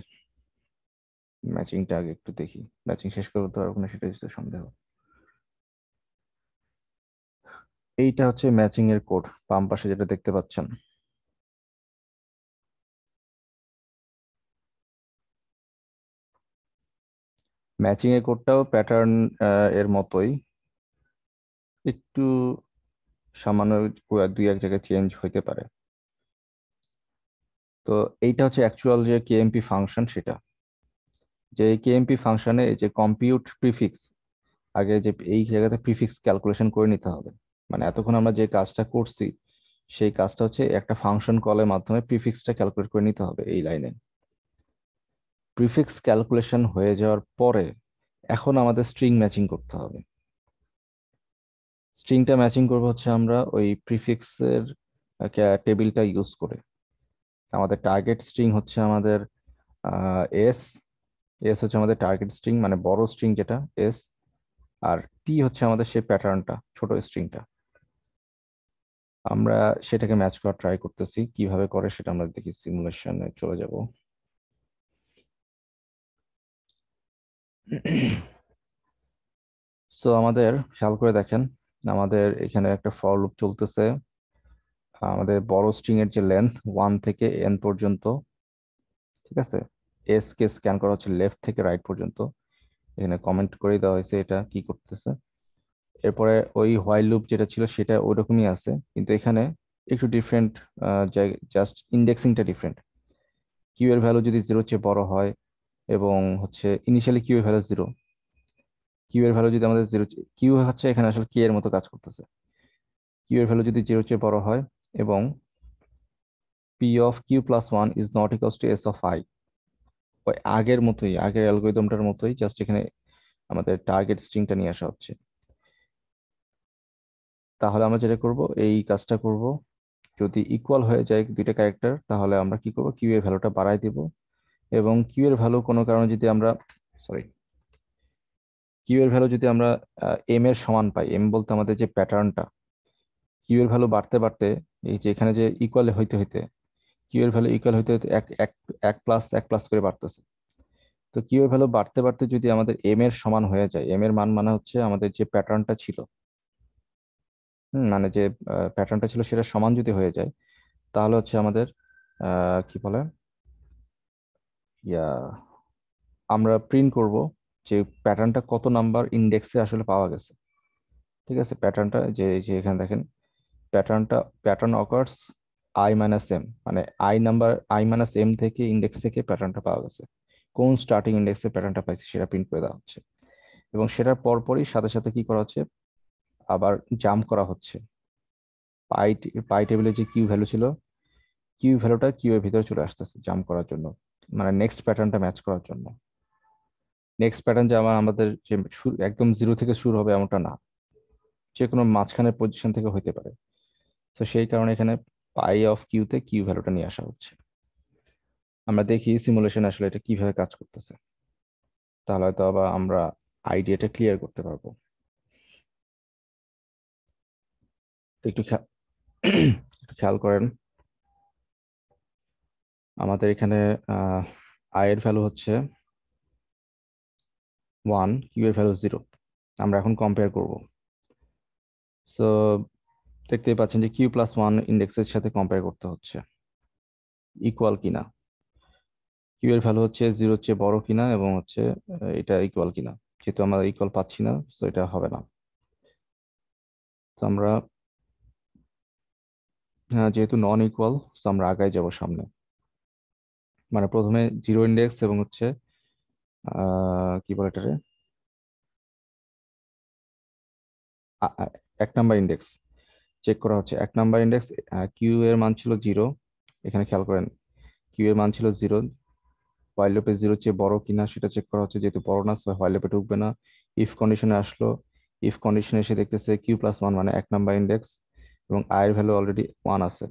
ম্যাচিংটা আগে একটু দেখি। ম্যাচিং শেষ করতে পারবো না সেটা হচ্ছে সন্দেহ। এইটা হচ্ছে ম্যাচিং এর কোড, বাম পাশে যেটা দেখতে পাচ্ছেন। ম্যাচিং এর কোডটাও প্যাটার্ন এর মতোই, একটু সামান্য দুই এক জায়গায় চেঞ্জ হইতে পারে। তো এইটা হচ্ছে অ্যাকচুয়াল যে কেএমপি ফাংশন, সেটা যে কেএমপি ফাংশনে এই যে কম্পিউট প্রিফিক্স, আগে যে এই জায়গাতে প্রিফিক্স ক্যালকুলেশন করে নিতে হবে। মানে এতক্ষণ আমরা যে কাজটা করছি সেই কাজটা হচ্ছে একটা ফাংশন কলের মাধ্যমে প্রিফিক্সটা ক্যালকুলেট করে নিতে হবে এই লাইনে। প্রিফিক্স ক্যালকুলেশন হয়ে যাওয়ার পরে এখন আমাদের স্ট্রিং ম্যাচিং করতে হবে। স্ট্রিংটা ম্যাচিং করবো হচ্ছে আমরা ওই প্রিফিক্সের টেবিলটা ইউজ করে। আমাদের টার্গেট স্ট্রিং হচ্ছে আমাদের এস এস হচ্ছে আমাদের টার্গেট স্ট্রিং, মানে বড় স্ট্রিং যেটা এস, আর পি হচ্ছে আমাদের সেই প্যাটার্নটা, ছোট স্ট্রিংটা। আমরা সেটাকে ম্যাচ করার ট্রাই করতেছি, কিভাবে করে সেটা আমরা দেখি। সিমুলেশনে চলে যাব। সো আমাদের খেয়াল করে দেখেন, আমাদের এখানে একটা ফর লুপ চলতেছে। আমাদের বড় স্ট্রিং এর যে লেন্থ 1 থেকে n পর্যন্ত, ঠিক আছে, এস কে স্ক্যান করা হচ্ছে লেফট থেকে রাইট পর্যন্ত। এখানে কমেন্ট করে দেওয়া হয়েছে এটা কি করতেছে। এরপরে ওই হোয়াইল লুপ যেটা ছিল সেটা ওইরকমই আছে, কিন্তু এখানে একটু ডিফারেন্ট, জাস্ট ইন্ডেক্সিংটা ডিফারেন্ট। কিউ এর ভ্যালু যদি 0 চেয়ে বড় হয় এবং হচ্ছে ইনিশিয়ালি কিউ এর ভ্যালু 0, কিউ এর ভ্যালু যদি আমাদের 0, কিউ হচ্ছে এখানে আসলে কে এর মতো কাজ করতেছে। কিউ এর ভ্যালু যদি 0 চেয়ে বড় হয় এবং P of Q plus 1 is not equals to S of I, ওই আগের মতোই, আগের অ্যালগরিদমটার মতোই, জাস্ট এখানে আমাদের টার্গেট স্ট্রিংটা নিয়ে আসা হচ্ছে। তাহলে আমরা যেটা করব, এই কাজটা করব, যদি ইকুয়াল হয়ে যায় দুইটা ক্যারেক্টার, তাহলে আমরা কি করব, কিউ এর ভ্যালুটা বাড়াই দিব। এবং কিউ এর ভ্যালু কোনো কারণে যদি আমরা, সরি, কিউ এর ভ্যালু যদি আমরা এম এর সমান পাই, এম বলতে আমাদের যে প্যাটার্নটা, কিউ এর ভ্যালু বাড়তে বাড়তে, এই যে এখানে যে ইকুয়াল হইতে হইতে, কিউ এর ভ্যালু ইকুয়াল হইতে হইতে এক এক এক প্লাস এক প্লাস করে বাড়তেছে। তো কিউ এর ভ্যালু বাড়তে বাড়তে যদি আমাদের এম এর সমান হয়ে যায়, এম এর মান মানে হচ্ছে আমাদের যে প্যাটার্নটা ছিল, মানে যে প্যাটার্নটা ছিল সেটা সমান যদি হয়ে যায়, তাহলে হচ্ছে আমাদের কি বলে, ইয়া, আমরা প্রিন্ট করব যে প্যাটার্নটা কত নাম্বার ইন্ডেক্সে আসলে পাওয়া গেছে। ঠিক আছে, প্যাটার্নটা যে যে এখানে দেখেন, pattern occurs I minus M, মানে আই মাইনাস এম থেকে ইন্ডেক্স থেকে প্যাটার্নটা পাওয়া গেছে। কোন স্টার্টিং ইন্ডেক্সে প্যাটার্নটা পাইছে সেটা প্রিন্ট করে দেওয়া হচ্ছে। এবং সেটার পরপরই সাথে সাথে কি করা হচ্ছে, আবার জাম্প করা হচ্ছে। পাই পাই টেবিলে যে কিউ ভ্যালু ছিল, কিউ ভ্যালুটা কিউ এর ভিতরে চলে আসতেছে জাম্প করার জন্য, মানে নেক্সট প্যাটার্নটা ম্যাচ করার জন্য। নেক্সট প্যাটার্ন যে আমাদের যে একদম 0 থেকে শুরু হবে এমনটা না, যে কোনো মাঝখানের পজিশন থেকে হইতে পারে। তো সেই কারণে এখানে পাই অফ কিউতে কিউ ভ্যালুটা নিয়ে আসা হচ্ছে। আমরা দেখি সিমুলেশন আসলে এটা কিভাবে কাজ করতেছে, তাহলে হয়তো আবার আমরা আইডিয়াটা ক্লিয়ার করতে পারবো। তো একটু একটু খেয়াল করেন, আমাদের এখানে আই এর ভ্যালু হচ্ছে 1, কিউ এর ভ্যালু 0। আমরা এখন কম্পেয়ার করব। সো দেখতেই পাচ্ছেন যে কিউ প্লাস 1 ইন্ডেক্সের সাথে কম্পেয়ার করতে হচ্ছে, ইকুয়াল কিনা, কিউ এর ভ্যালু হচ্ছে 0 চেয়ে বড় কিনা, এবং হচ্ছে এটা ইকুয়াল কিনা। যেহেতু আমরা ইকুয়াল পাচ্ছি না, তো এটা হবে না। তো আমরা যেহেতু নন ইকুয়াল, তো আমরা আগায় যাব সামনে। মানে প্রথমে 0 ইন্ডেক্স এবং হচ্ছে কি বলে এটারে, 1 নাম্বার ইন্ডেক্স চেক করা হচ্ছে। 1 নাম্বার ইন্ডেক্স, কিউ এর মান ছিল 0। এখানে খেয়াল করেন, কিউ এর মান ছিল 0, হোয়াইল লুপে 0 চেয়ে বড় কিনা সেটা চেক করা হচ্ছে। যেহেতু বড় না, হোয়াইল লুপে ঢুকবে না। ইফ কন্ডিশনে আসলো, ইফ কন্ডিশনে এসে দেখতেছে কিউ প্লাস 1 মানে 1 নাম্বার ইন্ডেক্স, এবং আই এর ভ্যালু অলরেডি 1 আছে।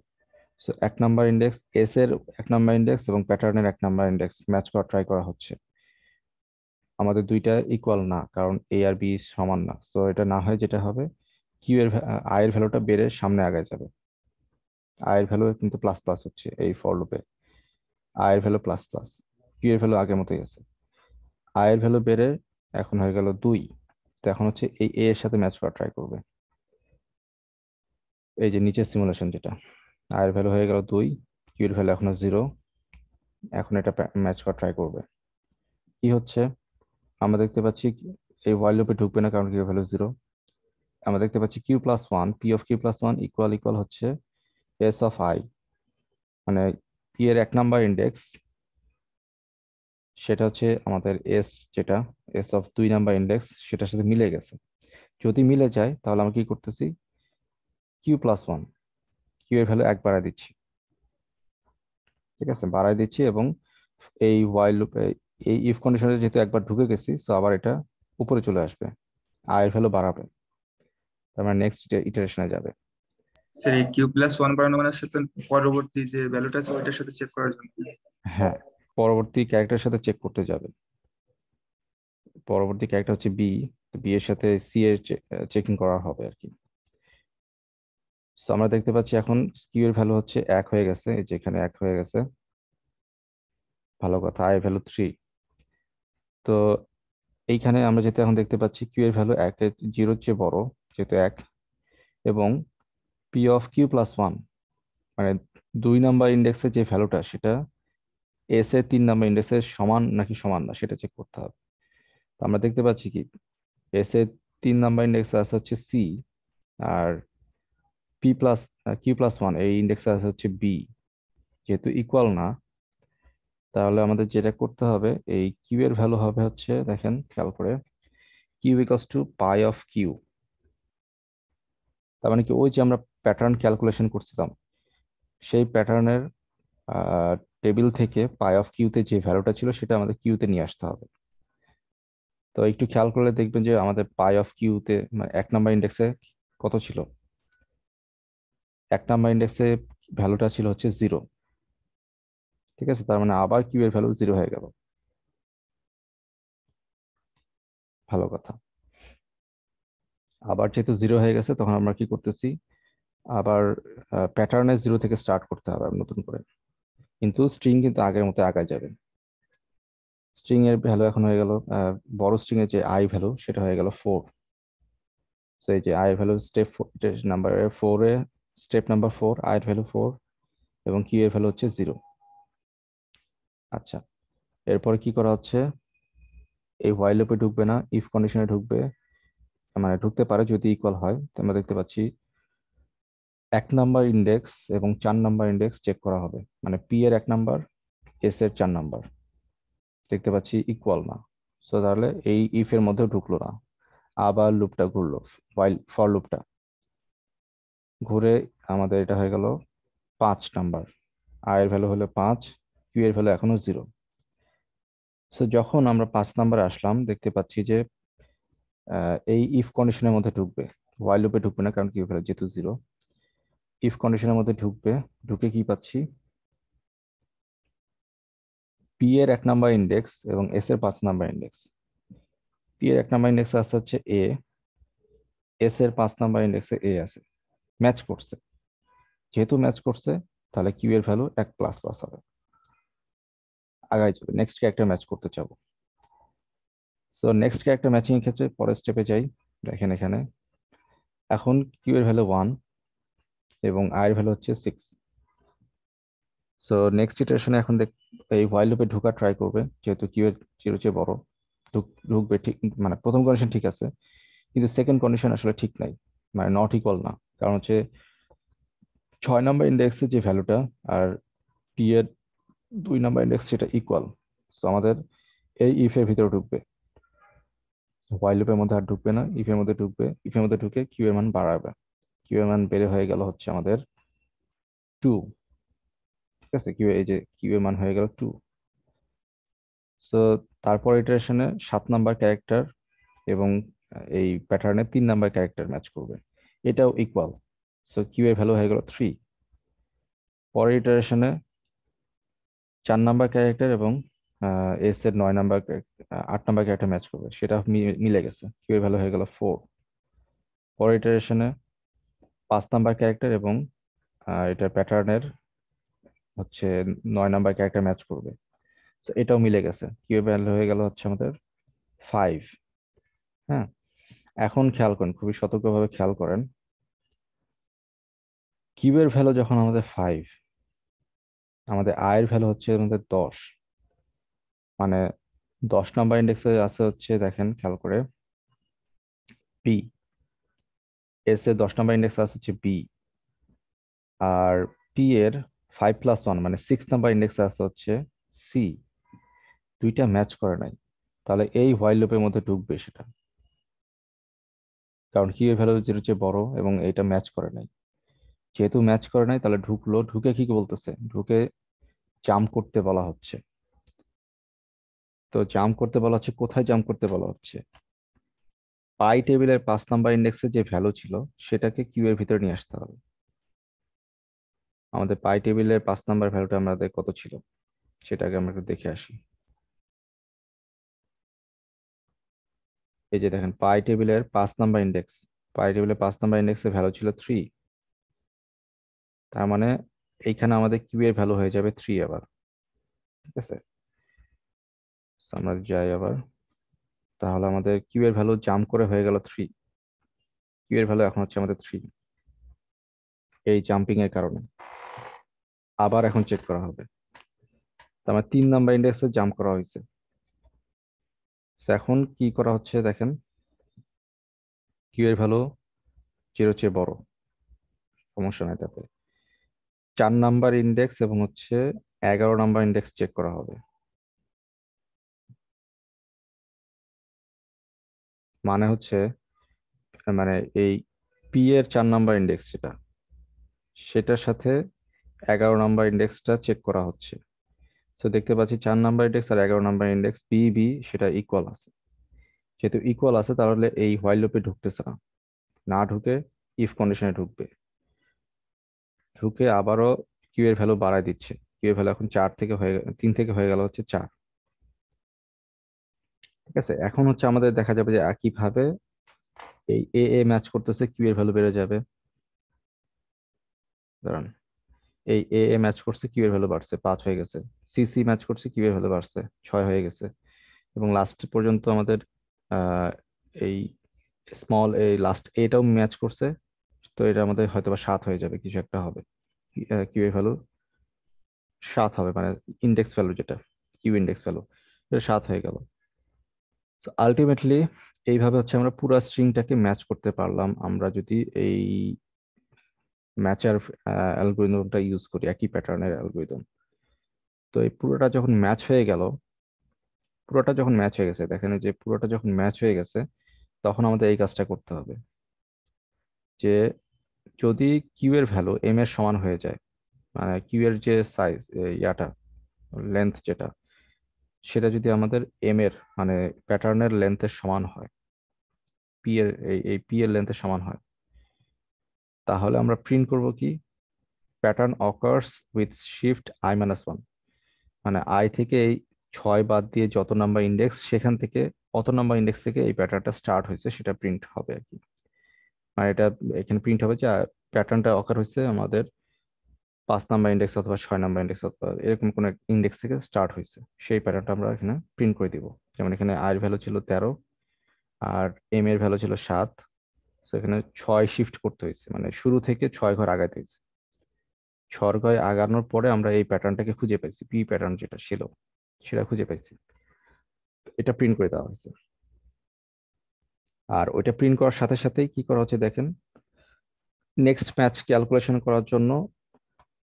সো 1 নাম্বার ইন্ডেক্স, এস এর 1 নাম্বার ইন্ডেক্স এবং প্যাটার্নের 1 নাম্বার ইন্ডেক্স ম্যাচ করা ট্রাই করা হচ্ছে। আমাদের দুইটা ইকুয়াল না, কারণ এ আর বি সমান না। সো এটা না হয় যেটা হবে, কিউ এর আই এর ভ্যালুটা বেড়ে সামনে আগায় যাবে। আই এর ভ্যালু কিন্তু প্লাস প্লাস হচ্ছে এই ফর লুপে, আই এর ভ্যালু প্লাস প্লাস, কিউ এর ভ্যালু আগের মতোই আছে। আই এর ভ্যালু বেড়ে এখন হয়ে গেল 2। তো এখন হচ্ছে এই এ এর সাথে ম্যাচ করা ট্রাই করবে। এই যে নিচের সিমুলেশন যেটা, আই এর ভ্যালু হয়ে গেল 2, কিউ এর ভ্যালু এখনো 0। এখন এটা ম্যাচ করা ট্রাই করবে। কি হচ্ছে, আমরা দেখতে পাচ্ছি এই হোয়াইল লুপে ঢুকবে না, কারণ কিউ ভ্যালু 0। আমরা দেখতে পাচ্ছি Q plus 1, P of Q plus 1 equal equal হচ্ছে এস অফ আই, মানে পি এর 1 নাম্বার ইন্ডেক্স সেটা হচ্ছে আমাদের এস, যেটা এস অফ 2 নাম্বার ইন্ডেক্স সেটার সাথে মিলে গেছে। যদি মিলে যায় তাহলে আমরা কি করতেছি, কিউ প্লাস 1, কিউ এর ভ্যালু 1 বাড়ায় দিচ্ছি। ঠিক আছে, বাড়ায় দিচ্ছি, এবং এই হোয়াইল লুপে এই ইফ কন্ডিশনে যেহেতু একবার ঢুকে গেছি, সো আবার এটা উপরে চলে আসবে, আই এর ভ্যালু বাড়াবে, তার মানে নেক্সট ইটারেশনে যাবে। স্যার এই Q+1 বাড়ানো মানে সাথে পরবর্তী যে ভ্যালুটা আছে ওইটার সাথে চেক করার জন্য। হ্যাঁ, পরবর্তী ক্যারেক্টারের সাথে চেক করতে যাবে। পরবর্তী ক্যারেক্টার হচ্ছে বি, বি এর সাথে সি এর চেকিং করা হবে আর কি। তো আমরা দেখতে পাচ্ছি এখন কিউ এর ভ্যালু হচ্ছে 1 হয়ে গেছে, এই যে এখানে 1 হয়ে গেছে, ভালো কথা। I value 3। তো এইখানে আমরা যেটা এখন দেখতে পাচ্ছি কিউ এর ভ্যালু 1 এর 0 চেয়ে বড়, যেহেতু 1, এবং পি অফ Q+1 মানে 2 নাম্বার ইন্ডেক্সের যে ভ্যালুটা সেটা এস এর 3 নাম্বার ইন্ডেক্সের সমান নাকি সমান না সেটা চেক করতে হবে। তো আমরা দেখতে পাচ্ছি কি এস এর 3 নাম্বার ইন্ডেক্স আছে হচ্ছে সি, আর Q+1 এই ইন্ডেক্স আছে হচ্ছে বি। যেহেতু ইকুয়াল না, তাহলে আমাদের যেটা করতে হবে, এই কিউ এর ভ্যালু হবে হচ্ছে, দেখেন খেয়াল করে, Q equals to pi of Q. তার মানে কি ওই যে আমরা প্যাটার্ন ক্যালকুলেশন করছিলাম, সেই প্যাটার্নের টেবিল থেকে পাই অফ কিউতে যে ভ্যালুটা ছিল সেটা আমাদের কিউতে নিয়ে আসতে হবে। তো একটু খেয়াল করলে দেখবেন যে আমাদের পাই অফ কিউতে মানে 1 নাম্বার ইন্ডেক্সে কত ছিল, 1 নাম্বার ইন্ডেক্সে ভ্যালুটা ছিল হচ্ছে 0। ঠিক আছে, তার মানে আবার কিউ এর ভ্যালু 0 হয়ে গেল, ভালো কথা। আবার যেহেতু 0 হয়ে গেছে, তখন আমরা কি করতেছি, আবার প্যাটার্নে 0 থেকে স্টার্ট করতে হবে নতুন করে, কিন্তু স্ট্রিং কিন্তু আগের মতো আগায় যাবে। স্ট্রিং এর ভ্যালু এখন হয়ে গেল, বড় স্ট্রিং এর যে আই ভ্যালু সেটা হয়ে গেল 4। তো এই যে I value step number 4 A, step number 4, I এর ভ্যালু 4 এবং কিউ এর ভ্যালু হচ্ছে 0। আচ্ছা, এরপরে কি করা হচ্ছে, এই হোয়াইল লুপে ঢুকবে না, ইফ কন্ডিশনে ঢুকবে, মানে ঢুকতে পারে যদি ইকুয়াল হয়। তো আমরা দেখতে পাচ্ছি 1 নাম্বার ইন্ডেক্স এবং 4 নাম্বার ইন্ডেক্স চেক করা হবে, মানে পি এর 1 নাম্বার, এস এর 4 নাম্বার, দেখতে পাচ্ছি ইকুয়াল না। সো তাহলে এই ইফ এর মধ্যে ঢুকলো না, আবার লুপটা ঘুরলো, হোয়াইল ফর লুপটা ঘুরে আমাদের এটা হয়ে গেল 5 নাম্বার, আই এর ভ্যালু হলো 5, কিউ এর ভ্যালু এখনো 0। সো যখন আমরা 5 নাম্বার আসলাম, দেখতে পাচ্ছি যে এই ইফ কন্ডিশনের মধ্যে ঢুকবে, হোয়াইল লুপে ঢুকবে না, কারণ কিউ ভ্যালু যেহেতু 0। ইফ কন্ডিশনের মধ্যে ঢুকবে, ঢুকে কি পাচ্ছি, পি এর 1 নাম্বার ইন্ডেক্স এবং এস এর 5 নাম্বার ইন্ডেক্স। পি এর 1 নাম্বার ইন্ডেক্স আছে হচ্ছে এ, এস এর 5 নাম্বার ইন্ডেক্সে এ আছে, ম্যাচ করছে। যেহেতু ম্যাচ করছে, তাহলে কিউ এর ভ্যালু 1 প্লাস প্লাস হবে, আগাই যাবে, নেক্সট ক্যারেক্টার ম্যাচ করতে চাবো। সো নেক্সট ক্যারেক্টার ম্যাচিং এর ক্ষেত্রে পরের স্টেপে যাই। দেখেন এখানে এখন কিউ এর ভ্যালু 1 এবং আই এর ভ্যালু হচ্ছে 6। সো নেক্সট ইটারেশনে এখন এই হোয়াইল লুপে ঢোকা ট্রাই করবে, যেহেতু কিউ এর 0 চেয়ে বড়, ঢুকবে ঠিক, মানে প্রথম কন্ডিশন ঠিক আছে, কিন্তু সেকেন্ড কন্ডিশন আসলে ঠিক নাই, মানে নট ইকুয়াল না। কারণ হচ্ছে 6 নাম্বার ইন্ডেক্সের যে ভ্যালুটা আর পি এর 2 নাম্বার ইন্ডেক্স সেটা ইকুয়াল। তো আমাদের এই ইফ এর ভিতরে ঢুকবে, হোয়াইল লুপের মধ্যে আর ঢুকবে না, ইফ এর মধ্যে ঢুকবে। ইফ এর মধ্যে ঢুকে কিউ এর মান বাড়াবে, কিউ এর মান বেড়ে হয়ে গেল হচ্ছে আমাদের 2। ঠিক আছে, কিউ এই যে কিউ এর মান হয়ে গেল 2। সো তারপর ইটারেশনে 7 নাম্বার ক্যারেক্টার এবং এই প্যাটার্নে 3 নাম্বার ক্যারেক্টার ম্যাচ করবে, এটাও ইকুয়াল। সো কিউ এর ভ্যালু হয়ে গেল 3। পরের ইটারেশনে 4 নাম্বার ক্যারেক্টার এবং এস এর 9 নাম্বার 8 নাম্বার ক্যারেক্টার ম্যাচ করবে, সেটা মিলে গেছে, কিউ এর ভ্যালু হয়ে গেল 4। পরের ইটারেশনে 5 নাম্বার ক্যারেক্টার এবং এটা প্যাটার্নের হচ্ছে 9 নাম্বার ক্যারেক্টার ম্যাচ করবে, তো এটাও মিলে গেছে, কিউ এর ভ্যালু হয়ে গেল হচ্ছে আমাদের 5। হ্যাঁ, এখন খেয়াল করেন, খুবই সতর্কভাবে খেয়াল করেন, কিউ এর ভ্যালু যখন আমাদের 5, আমাদের আই এর ভ্যালু হচ্ছে আমাদের 10, মানে 10 নাম্বার ইন্ডেক্সে আছে হচ্ছে, দেখেন খেয়াল করে, পি, এস এর 10 নাম্বার ইন্ডেক্স আছে হচ্ছে বি, আর পি এর 5+1 মানে 6 নাম্বার ইন্ডেক্স আছে হচ্ছে সি। দুইটা ম্যাচ করে নাই, তাহলে এই হোয়াইল লুপের মধ্যে ঢুকবে সেটা, কারণ কি এর ভ্যালু 0 চেয়ে বড় এবং এটা ম্যাচ করে নাই। যেহেতু ম্যাচ করে নাই, তাহলে ঢুকলো, ঢুকে কি বলতেছে, ঢুকে জাম্প করতে বলা হচ্ছে। তো জাম্প করতে বলা হচ্ছে, কোথায় জাম্প করতে বলা হচ্ছে? পাই টেবিলের 5 নাম্বার ইন্ডেক্সে যে ভ্যালু ছিল সেটাকে কিউ এর ভিতরে নিয়ে আসতে হবে। আমাদের পাই টেবিলের 5 নাম্বার ভ্যালুটা আমাদের কত ছিল সেটাকে আমরা একটু দেখে আসি। এই যে দেখেন, পাই টেবিলের 5 নাম্বার ইন্ডেক্স, পাই টেবিলের 5 নাম্বার ইন্ডেক্সের ভ্যালু ছিল 3। তার মানে এইখানে আমাদের কিউ এর ভ্যালু হয়ে যাবে 3 আবার। ঠিক আছে, So আমরা যাই আবার, তাহলে আমাদের কিউ এর ভ্যালু জাম্প করে হয়ে গেল 3। কিউ এর ভ্যালু এখন হচ্ছে আমাদের 3 এই জাম্পিং এর কারণে। আবার এখন চেক করা হবে, তার মানে 3 নাম্বার ইন্ডেক্সে জাম্প করা হয়েছে। So এখন কি করা হচ্ছে দেখেন, কিউ এর ভ্যালু 0 চেয়ে বড়, সমস্যা নাই তাতে। 4 নাম্বার ইন্ডেক্স এবং হচ্ছে 11 নাম্বার ইন্ডেক্স চেক করা হবে। মানে হচ্ছে, মানে এই পি এর 4 নাম্বার ইন্ডেক্স যেটা, সেটার সাথে 11 নাম্বার ইন্ডেক্সটা চেক করা হচ্ছে। তো দেখতে পাচ্ছি 4 নাম্বার ইন্ডেক্স আর 11 নাম্বার ইন্ডেক্স পি বি সেটা ইকুয়াল আছে। যেহেতু ইকুয়াল আছে তাহলে এই হোয়াইল লুপে ঢুকতেছে না, না ঢুকে ইফ কন্ডিশনে ঢুকবে। ঢুকে আবারও কিউ এর ভ্যালু বাড়ায় দিচ্ছে। কিউ এর ভ্যালু এখন 3 থেকে হয়ে গেল হচ্ছে 4। ঠিক আছে, এখন হচ্ছে আমাদের দেখা যাবে যে একইভাবে এই এ ম্যাচ করতেছে, কিউ এর ভ্যালু বেড়ে যাবে। দাঁড়ান, এই এ ম্যাচ করছে, কিউ এর ভ্যালু বাড়ছে, 5 হয়ে গেছে। সিসি ম্যাচ করছে, কিউ এর ভ্যালু বাড়ছে, 6 হয়ে গেছে। এবং লাস্ট পর্যন্ত আমাদের আহ, এই স্মল এই লাস্ট এটাও ম্যাচ করছে। তো এটা আমাদের হয়তো বা 7 হয়ে যাবে, কিছু একটা হবে। কিউ এর ভ্যালু 7 হবে, মানে ইন্ডেক্স ভ্যালু যেটা, কিউ ইন্ডেক্স ভ্যালু, এটা 7 হয়ে গেল। তো আলটিমেটলি এইভাবে হচ্ছে আমরা পুরো স্ট্রিংটাকে ম্যাচ করতে পারলাম, আমরা যদি এই ম্যাচার অ্যালগোরিদমটা ইউজ করি, একই প্যাটার্নের অ্যালগোরিদম। তো এই পুরোটা যখন ম্যাচ হয়ে গেল, পুরোটা যখন ম্যাচ হয়ে গেছে, দেখেন এই যে পুরোটা যখন ম্যাচ হয়ে গেছে, তখন আমাদের এই কাজটা করতে হবে যে যদি কিউ এর ভ্যালু এম এর সমান হয়ে যায়, মানে কিউ এর যে সাইজ ইয়াটা লেন্থ যেটা, সেটা যদি আমাদের এম এর মানে প্যাটার্নের লেন্থের সমান হয়, পি এর এই পি এর লেন্থের সমান হয়, তাহলে আমরা প্রিন্ট করব কি, pattern occurs with shift i-1। মানে আই থেকে এই 6 বাদ দিয়ে যত নাম্বার ইন্ডেক্স, সেখান থেকে অত নাম্বার ইন্ডেক্স থেকে এই প্যাটার্নটা স্টার্ট হয়েছে সেটা প্রিন্ট হবে আর কি। মানে এটা এখানে প্রিন্ট হবে যে প্যাটার্নটা অকার হয়েছে আমাদের 5 নাম্বার ইন্ডেক্স অথবা 6 নাম্বার ইন্ডেক্স অথবা এরকম কোন ইন্ডেক্স থেকে স্টার্ট হয়েছে, সেই প্যাটার্নটা আমরা এখানে প্রিন্ট করে দিব। যেমন এখানে আই এর ভ্যালু ছিল 13 আর এম এর ভ্যালু ছিল 7। তো এখানে 6 শিফট করতে হয়েছে, মানে শুরু থেকে 6 ঘর আগাইতে হয়েছে। 6 ঘর আগানোর পরে আমরা এই প্যাটার্নটাকে খুঁজে পাইছি, পি প্যাটার্ন যেটা ছিল সেটা খুঁজে পাইছি। এটা প্রিন্ট করে দেওয়া হয়েছে। আর ওইটা প্রিন্ট করার সাথে সাথেই কি করা হচ্ছে দেখেন, নেক্সট ম্যাচ ক্যালকুলেশন করার জন্য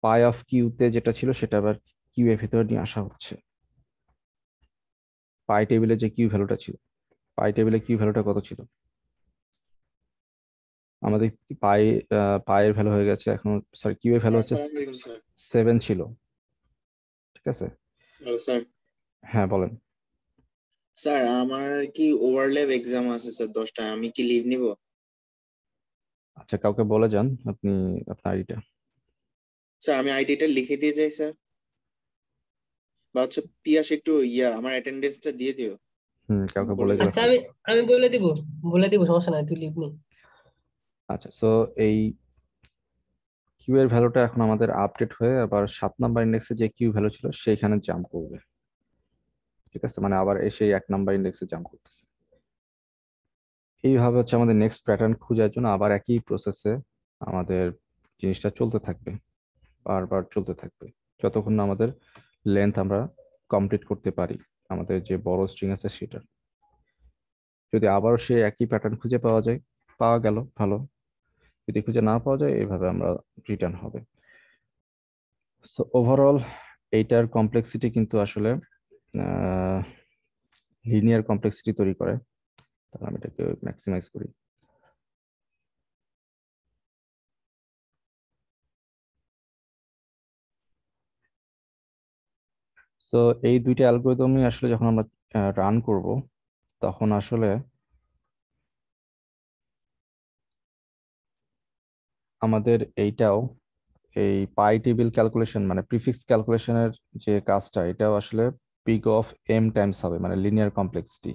পাই অফ কিউতে যেটা ছিল সেটা আবার কিউ এর ভিতরে নিয়ে আসা হচ্ছে। পাই টেবিলে যে কিউ ভ্যালুটা ছিল, পাই টেবিলে কিউ ভ্যালুটা কত ছিল আমাদের? পাই পায়ের ভ্যালু হয়ে গেছে এখন, সরি কিউ এর ভ্যালু হচ্ছে আসসালামু আলাইকুম স্যার। 7 ছিল। ঠিক আছে, হ্যালো স্যার। হ্যাঁ বলেন। স্যার আমার কি ওভারল্যাপ এক্সাম আছে স্যার 10টা, আমি কি লিভ নিব? আচ্ছা, কাউকে বলে যান আপনি আপনার আইডিটা। স্যার আমি আইডিটা লিখে দিয়ে যাই স্যার, বা হচ্ছে পিয়াস একটু আমার অ্যাটেন্ডেন্সটা দিয়ে দিও, কাউকে বলে বলে দিও। যান। আচ্ছা আমি বলে দিব সমস্যা নাই, তুই লিভ নি। আচ্ছা, সো এই কিউ এর ভ্যালুটা এখন আমাদের আপডেট হয়ে আবার 7 নাম্বার ইন্ডেক্সে যে কিউ ভ্যালু ছিল সেইখানে জাম্প করবে। ঠিক আছে, মানে আবার এসে 1 নাম্বার ইন্ডেক্সে জাম্প করতেছে। এইভাবে হচ্ছে আমাদের নেক্সট প্যাটার্ন খোঁজার জন্য আবার একই প্রসেসে আমাদের জিনিসটা চলতে থাকবে, বারবার চলতে থাকবে, যতক্ষণ না আমাদের লেন্থ আমরা কমপ্লিট করতে পারি আমাদের যে বড় স্ট্রিং আছে সেটা। যদি আবারও সে একই প্যাটার্ন খুঁজে পাওয়া যায়, পাওয়া গেল ভালো, যদি খুঁজে না পাওয়া যায় এইভাবে আমরা রিটার্ন হবে। সো ওভারঅল এইটার কমপ্লেক্সিটি কিন্তু আসলে লিনিয়ার কমপ্লেক্সিটি তৈরি করে। তাহলে আমি এটাকে ম্যাক্সিমাইজ করি। তো এই দুইটা অ্যালগোরিদমই আসলে যখন আমরা রান করব তখন আসলে আমাদের এইটাও এই পাই টেবিল ক্যালকুলেশন মানে প্রিফিক্স ক্যালকুলেশনের যে কাজটা এটাও আসলে পিগ অফ এম টাইমস হবে মানে লিনিয়ার কমপ্লেক্সিটি।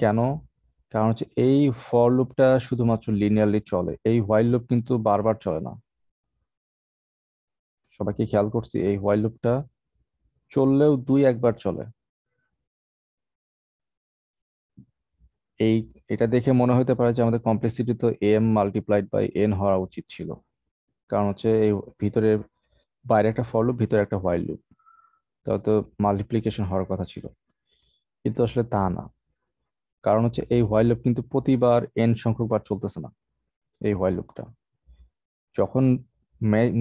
কেন? কারণ হচ্ছে এই ফর লুপটা শুধুমাত্র লিনিয়ারলি চলে, এই হোয়াইল লুপ কিন্তু বারবার চলে না। সবাই কি খেয়াল করছি এই হোয়াইল লুপটা চললেও দুই একবার চলে। এই এটা দেখে মনে হতে পারে যে আমাদের কমপ্লেক্সিটি তো এম মাল্টিপ্লাইড বাই এন হওয়া উচিত ছিল, কারণ হচ্ছে এই ভিতরে বাইরে একটা ফর লুপ ভিতরে একটা হোয়াইল লুপ, তাহলে তো মাল্টিপ্লিকেশন হওয়ার কথা ছিল। কিন্তু আসলে তা না, কারণ হচ্ছে এই হোয়াইল লুপ কিন্তু প্রতিবার এন সংখ্যক বার চলতেছে না। এই হোয়াইল লুপটা যখন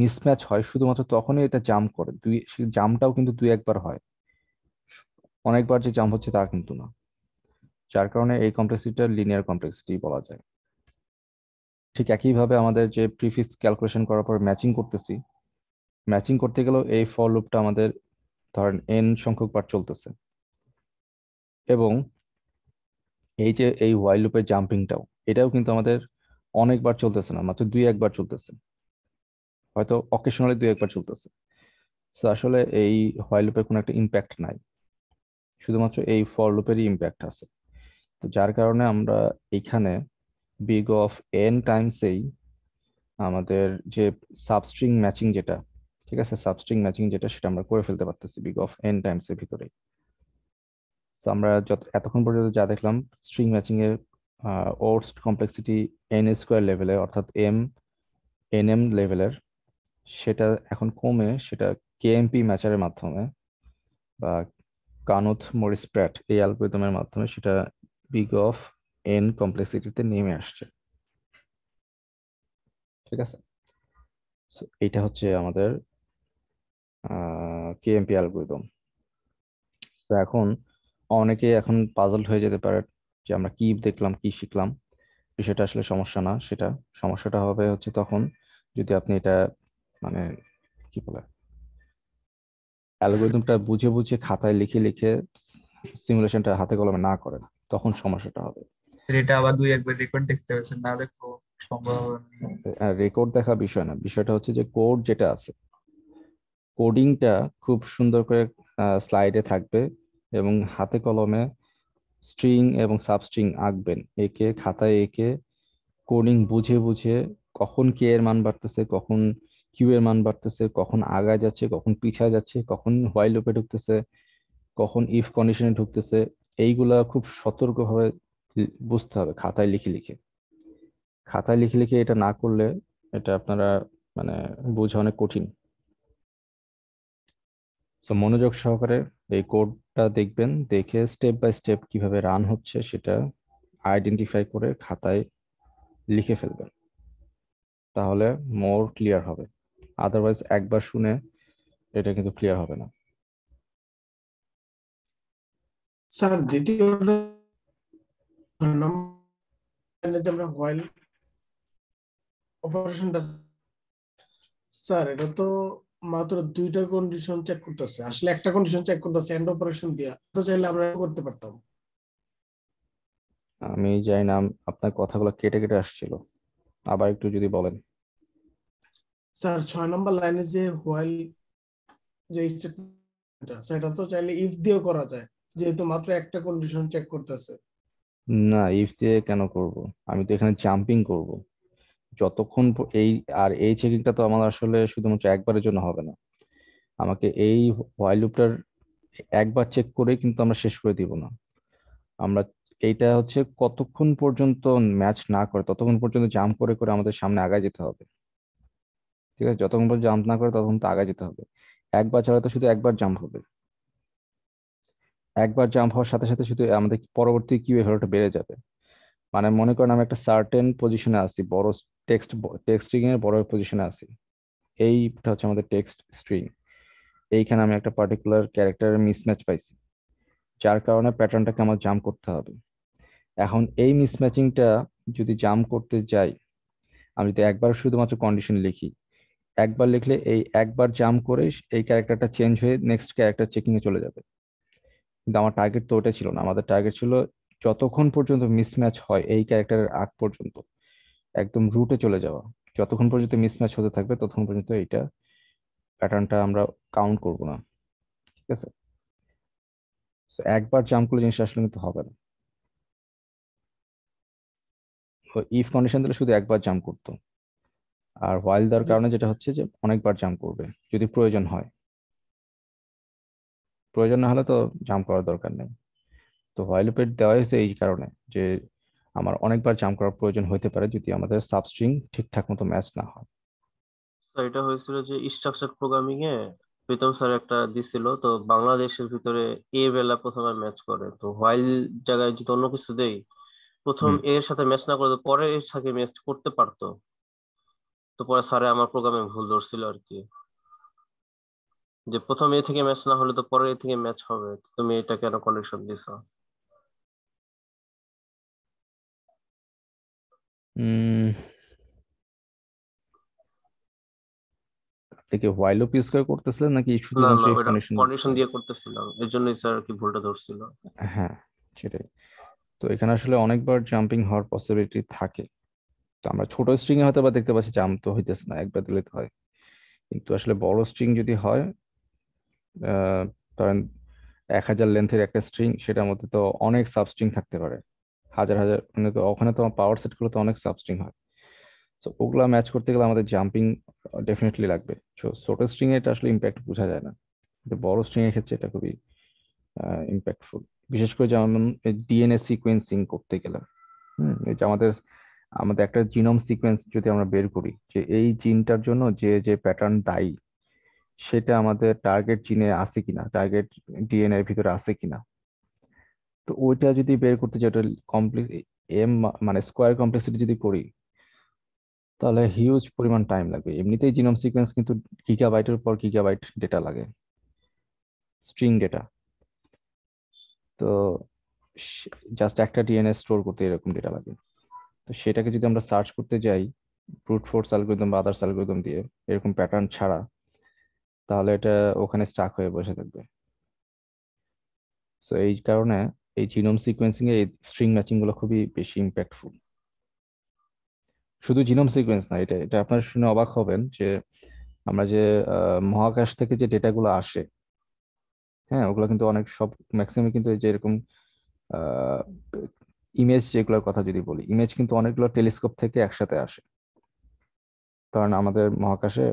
মিসম্যাচ হয় শুধুমাত্র তখনই এটা জাম্প করে, জাম্পটাও কিন্তু দুই একবার হয়, অনেকবার যে জাম্প হচ্ছে তা কিন্তু না। যার কারণে এই কমপ্লেক্সিটিটা লিনিয়ার কমপ্লেক্সিটি বলা যায়। ঠিক একইভাবে আমাদের যে প্রিফিক্স ক্যালকুলেশন করার পর ম্যাচিং করতেছি, ম্যাচিং করতে গেলেও এই ফর লুপটা আমাদের ধরেন এন সংখ্যক বার চলতেছে, এবং এই যে এই হোয়াইল লুপের জাম্পিংটাও এটাও কিন্তু আমাদের অনেকবার চলতেছে না, মাত্র দুই একবার চলতেছে, হয়তো অকেশনালি দুই একবার চলতেছে। তো আসলে এই হোয়াইল লুপের কোনো একটা ইম্প্যাক্ট নাই, শুধুমাত্র এই ফর লুপেরই ইম্প্যাক্ট আছে। তো যার কারণে আমরা এইখানে বিগ অফ এন টাইমস এই আমাদের যে সাবস্ট্রিং ম্যাচিং যেটা, ঠিক আছে, সাবস্ট্রিং ম্যাচিং যেটা সেটা আমরা করে ফেলতে পারতেছি বিগ অফ এন টাইমস এর ভিতরে। তো আমরা এতক্ষণ পর্যন্ত যা দেখলাম স্ট্রিং ম্যাচিং এর ওর্স্ট কমপ্লেক্সিটি এন স্কোয়ার লেভেলে অর্থাৎ এম লেভেলের, সেটা এখন কমে সেটা কেএমপি ম্যাচারের মাধ্যমে বা কানুথ মরিস প্র্যাট এই অ্যালগরিদমের মাধ্যমে সেটা বিগ অফ এন কমপ্লেক্সিটিতে নেমে আসছে। ঠিক আছে, So, এইটা হচ্ছে আমাদের কেএমপি অ্যালগরিদম। তো এখন অনেকে এখন পাজলড হয়ে যেতে পারে যে আমরা কি দেখলাম কি শিখলাম। বিষয়টা আসলে সমস্যা না, সেটা সমস্যাটা হবে হচ্ছে তখন যদি আপনি এটা মানে কি বলে অ্যালগরিদমটা বুঝে বুঝে খাতায় লিখে লিখে সিমুলেশনটা হাতে কলমে না করেন, তখন সমস্যাটা হবে। এটা আবার দুই একবার রেকর্ড দেখতে হয়েছে, না দেখো সম্ভব নেই। রেকর্ড দেখা বিষয় না, বিষয়টা হচ্ছে যে কোড যেটা আছে কোডিংটা খুব সুন্দর করে স্লাইডে থাকবে এবং হাতে কলমে স্ট্রিং এবং সাবস্ট্রিং আঁকবেন, একে খাতায় এঁকে কোডিং বুঝে বুঝে কখন কে এর মান বাড়তেছে, কখন কিউ এর মান বাড়তেছে, কখন আগায় যাচ্ছে, কখন পিছায় যাচ্ছে, কখন হোয়াইল লুপে ঢুকতেছে, কখন ইফ কন্ডিশনে ঢুকতেছে, এইগুলা খুব সতর্কভাবে বুঝতে হবে খাতায় লিখে লিখে। খাতায় লিখে লিখে এটা না করলে এটা আপনারা মানে বোঝা অনেক কঠিন। তো মনোযোগ সহকারে এই কোডটা দেখবেন, দেখে স্টেপ বাই স্টেপ কিভাবে রান হচ্ছে সেটা আইডেন্টিফাই করে খাতায় লিখে ফেলবেন, তাহলে মোর ক্লিয়ার হবে। আদারওয়াইজ একবার শুনে এটা কিন্তু ক্লিয়ার হবে না। স্যার দ্বিতীয়টা যে আমরা হোয়াইল অপারেশনটা, স্যার এটা তো মাত্র দুইটা কন্ডিশন চেক করতেছে, আসলে একটা কন্ডিশন চেক করতেছে এন্ড অপারেশন দিয়া, তো চাইলে আমরা করতে পারতাম। আমি জানি না, আপনার কথাগুলো কেটে কেটে আসছিল, আবার একটু যদি বলেন। স্যার 6 নম্বর লাইনে যে হোয়াইল যে স্টেটমেন্টটা, সেটা তো চাইলে ইফ দিয়েও করা যায়, যেহেতু মাত্র একটা কন্ডিশন চেক করতেছে। না, ইফ দিয়ে কেন করব? আমি তো এখানে জাম্পিং করব যতক্ষণ এই চেকিংটা তো আমার আসলে শুধুমাত্র একবারের জন্য হবে না, আমাকে এই হোয়াইল লুপটার একবার চেক করে কিন্তু আমরা শেষ করে দিব না। আমরা এইটা হচ্ছে কতক্ষণ পর্যন্ত ম্যাচ না করে ততক্ষণ পর্যন্ত জাম্প করে করে আমাদের সামনে আগায় যেতে হবে। ঠিক আছে, যতক্ষণ পর্যন্ত জাম্প না করে ততক্ষণ তো আগায় যেতে হবে। একবার ছাড়া তো শুধু একবার জাম্প হবে, একবার জাম্প হওয়ার সাথে সাথে শুধু আমাদের পরবর্তী কিউ এর ভ্যালুটা বেড়ে যাবে। মানে মনে করেন আমি একটা সার্টেন পজিশনে আছি, বড় টেক্সট স্ট্রিং এর বড় পজিশনে আছি, এইটা হচ্ছে আমাদের টেক্সট স্ট্রিং। এইখানে আমি একটা পার্টিকুলার ক্যারেক্টারের মিসম্যাচ পাইছি, যার কারণে প্যাটার্নটাকে আমার জাম্প করতে হবে। এখন এই মিসম্যাচিংটা যদি জাম্প করতে যাই, আমি যদি একবার শুধুমাত্র কন্ডিশন লিখি, একবার লিখলে এই একবার জাম্প করে এই ক্যারেক্টারটা চেঞ্জ হয়ে নেক্সট ক্যারেক্টার চেকিং এ চলে যাবে। কিন্তু আমার টার্গেট তো ওটা ছিল না। আমাদের টার্গেট ছিল যতক্ষণ পর্যন্ত মিসম্যাচ হয় এই ক্যারেক্টারের আগ পর্যন্ত একদম রুটে চলে যাওয়া। যতক্ষণ পর্যন্ত মিসম্যাচ হতে থাকবে ততক্ষণ পর্যন্ত এইটা প্যাটার্নটা আমরা কাউন্ট করব না। ঠিক আছে? So, একবার জাম্প করলে জিনিসটা আসলে কিন্তু হবে না। ইফ কন্ডিশন দিলে শুধু একবার জাম্প করতো, আর হোয়াইল দেওয়ার জি কারণে যেটা হচ্ছে যে অনেকবার জাম্প করবে যদি প্রয়োজন হয়। প্রয়োজন না হলে তো জাম্প করার দরকার নেই। তো হোয়াইল লুপের দেওয়া হয়েছে এই কারণে যে আমার অনেকবার জাম্প করার প্রয়োজন হতে পারে যদি আমাদের সাবস্ট্রিং ঠিকঠাক মতো ম্যাচ না হয়। স্যার এটা হয়েছিল যে স্ট্রাকচার প্রোগ্রামিং এ প্রীতম স্যার একটা দিছিল, তো বাংলাদেশের ভিতরে এ বেলা প্রথমে ম্যাচ করে, তো হোয়াইল জায়গায় যদি অন্য কিছু দেই প্রথম হুম। এর সাথে ম্যাচ না করে তো পরে এর সাথে ম্যাচ করতে পারতো, তো পরে স্যারে আমার প্রোগ্রামে ভুল ধরছিল আর কি, যে প্রথম এ থেকে ম্যাচ না হলে তো পরে এ থেকে ম্যাচ হবে, তো তুমি এটা কেন কন্ডিশন দিছো? উম, আপনি কি হোয়াইল লুপ ইউজ করে করতেছিলেন নাকি না শুধুমাত্র না, ইফ ওটা কন্ডিশন কন্ডিশন দিচ্ছিলেন? দিয়ে করতেছিলাম, এর জন্যই স্যার আর কি ভুলটা ধরছিল। হ্যাঁ, সেটাই। তো এখানে আসলে অনেকবার জাম্পিং হওয়ার পসিবিলিটি থাকে। তো আমরা ছোট স্ট্রিং এ হয়তো বা দেখতে পাচ্ছি জাম্প তো হইতেছে না, একবার দিলে তো হয়। কিন্তু আসলে বড় স্ট্রিং যদি হয়, ধরেন 1000 লেন্থের একটা স্ট্রিং, সেটার মধ্যে তো অনেক সাবস্ট্রিং থাকতে পারে, হাজার হাজার, মানে তো ওখানে তো পাওয়ার সেট গুলো তো অনেক সাবস্ট্রিং হয়। তো ওগুলা ম্যাচ করতে গেলে আমাদের জাম্পিং ডেফিনেটলি লাগবে। ছোট স্ট্রিং এ এটা আসলে ইম্প্যাক্ট বোঝা যায় না, কিন্তু বড় স্ট্রিং এর ক্ষেত্রে এটা খুবই ইম্প্যাক্টফুল। বিশেষ করে যেমন ডিএনএ সিকোয়েন্সিং করতে গেলে, এই যে আমাদের আমাদের একটা জিনোম সিকোয়েন্স যদি আমরা বের করি যে এই জিনটার জন্য যে যে প্যাটার্ন দায়ী, সেটা আমাদের টার্গেট জিনে আছে কিনা, টার্গেট ডিএনএ এর ভিতরে আছে কিনা। তো ওইটা যদি বের করতে চাই, ওটা কমপ্লেক্স এম মানে স্কোয়ার কমপ্লেক্সিটি যদি করি, তাহলে হিউজ পরিমাণ টাইম লাগবে। এমনিতেই জিনোম সিকোয়েন্স কিন্তু গিগাবাইটের পর গিগাবাইট ডেটা লাগে, স্ট্রিং ডেটা। তো জাস্ট একটা ডিএনএ স্টোর করতে এরকম ডেটা লাগে। তো সেটাকে যদি আমরা সার্চ করতে যাই ব্রুট ফোর্স অ্যালগরিদম বা আদার্স অ্যালগরিদম দিয়ে, এরকম প্যাটার্ন ছাড়া, তাহলে এটা ওখানে স্টাক হয়ে বসে থাকবে। তো এই কারণে এই genome sequencing a string matching গুলো খুবই বেশি ইম্প্যাক্টফুল। শুধু জিনোম সিকোয়েন্স না, এটা এটা আপনারা শুনে অবাক হবেন যে আমরা যে মহাকাশ থেকে যে ডেটাগুলো আসে, হ্যাঁ, ওগুলো কিন্তু অনেক সব ম্যাক্সিমাম কিন্তু এই যে এরকম ইমেজ যেগুলোর কথা যদি বলি, ইমেজ কিন্তু অনেকগুলো টেলিস্কোপ থেকে একসাথে আসে। কারণ আমাদের মহাকাশে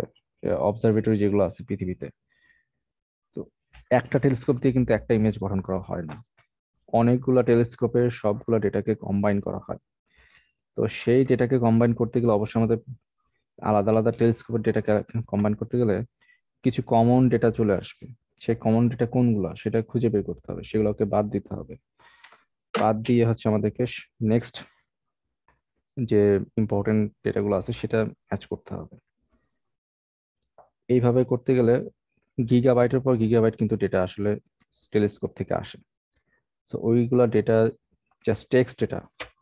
অবজারভেটরি যেগুলো আছে পৃথিবীতে, তো একটা টেলিস্কোপ দিয়ে কিন্তু একটা ইমেজ গঠন করা হয় না, অনেকগুলো টেলিস্কোপের সবগুলো ডেটাকে কম্বাইন করা হয়। তো সেই ডেটাকে কম্বাইন করতে গেলে অবশ্যই আমাদের আলাদা আলাদা টেলিস্কোপের ডেটাকে কম্বাইন করতে গেলে কিছু কমন ডেটা চলে আসবে। সেই কমন ডেটা কোনগুলো সেটা খুঁজে বের করতে হবে, সেগুলোকে বাদ দিতে হবে। বাদ দিয়ে হচ্ছে আমাদেরকে নেক্সট যে ইম্পর্টেন্ট ডেটাগুলো আছে সেটা ম্যাচ করতে হবে। এইভাবে করতে গেলে গিগাবাইটের পর গিগাবাইট কিন্তু ডেটা আসলে টেলিস্কোপ থেকে আসে। তো ওইগুলা ডেটা জাস্ট টেক্সট ডেটা,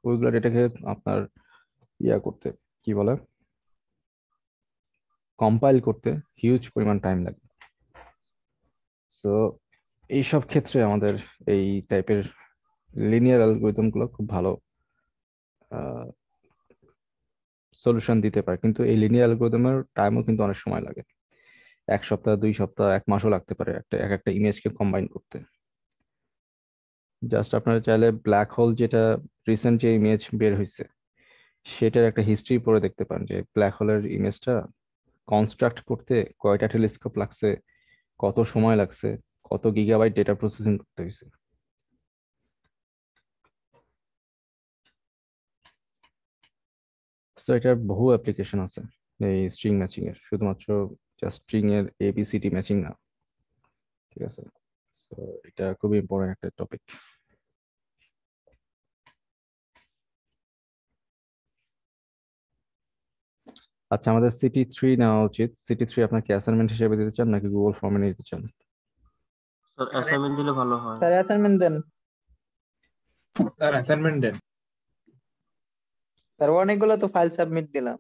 ওইগুলা ডেটাকে আপনার করতে কি বলে, কম্পাইল করতে হিউজ পরিমাণ টাইম লাগে। তো এইসব ক্ষেত্রে আমাদের এই টাইপের লিনিয়ার অ্যালগরিদম গুলো খুব ভালো সলিউশন দিতে পারে। কিন্তু এই লিনিয়ার অ্যালগরিদমের টাইমও কিন্তু অনেক সময় লাগে, 1 সপ্তাহ 2 সপ্তাহ 1 মাসও লাগতে পারে এক একটা ইমেজকে কম্বাইন করতে। জাস্ট আপনারা চাইলে ব্ল্যাক হোল, যেটা রিসেন্ট যে ইমেজ বের হয়েছে, সেটার একটা হিস্ট্রি পড়ে দেখতে পারেন যে ব্ল্যাক হোলের ইমেজটা কনস্ট্রাক্ট করতে কয়টা টেলিস্কোপ লাগছে, কত সময় লাগছে, কত গিগাবাইট ডেটা প্রসেসিং করতে হয়েছে। তো এটার বহু অ্যাপ্লিকেশন আছে এই স্ট্রিং ম্যাচিং এর, শুধুমাত্র জাস্ট স্ট্রিং এর এবিসিডি ম্যাচিং না। ঠিক আছে? তো এটা খুবই ইম্পর্টেন্ট একটা টপিক। আচ্ছা, আমাদের সিটি 3 নেওয়া উচিত। সিটি 3 আপনার কি অ্যাসাইনমেন্ট হিসেবে দিতে চান নাকি গুগল ফর্মে নিতে চান? স্যার অ্যাসাইনমেন্ট দিলে ভালো হয়। স্যার অ্যাসাইনমেন্ট দেন। স্যার অ্যাসাইনমেন্ট দেন। স্যার অনেকগুলো তো ফাইল সাবমিট দিলাম।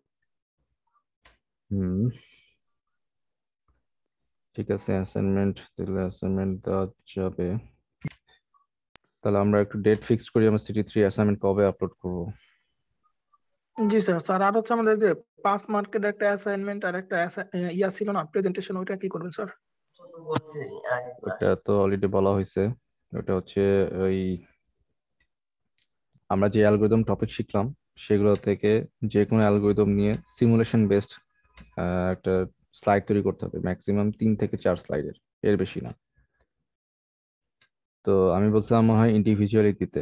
হুম, ঠিক আছে, অ্যাসাইনমেন্ট দিলে অ্যাসাইনমেন্ট দেওয়া যাবে। তাহলে আমরা একটু ডেট ফিক্স করি, আমরা সিটি 3 অ্যাসাইনমেন্ট কবে আপলোড করব। জি স্যার। স্যার আর হচ্ছে আমাদের যে 5 মার্কের একটা অ্যাসাইনমেন্ট আর একটা ইয়া ছিল না প্রেজেন্টেশন, ওইটা কি করবেন স্যার? ওটা তো অলরেডি বলা হয়েছে। ওটা হচ্ছে ওই আমরা যে অ্যালগরিদম টপিক শিখলাম সেগুলো থেকে যে কোনো অ্যালগরিদম নিয়ে সিমুলেশন বেসড একটা স্লাইড তৈরি করতে হবে, ম্যাক্সিমাম 3 থেকে 4 স্লাইডের, এর বেশি না। তো আমি বলছিলাম মনে হয় ইন্ডিভিজুয়ালি দিতে।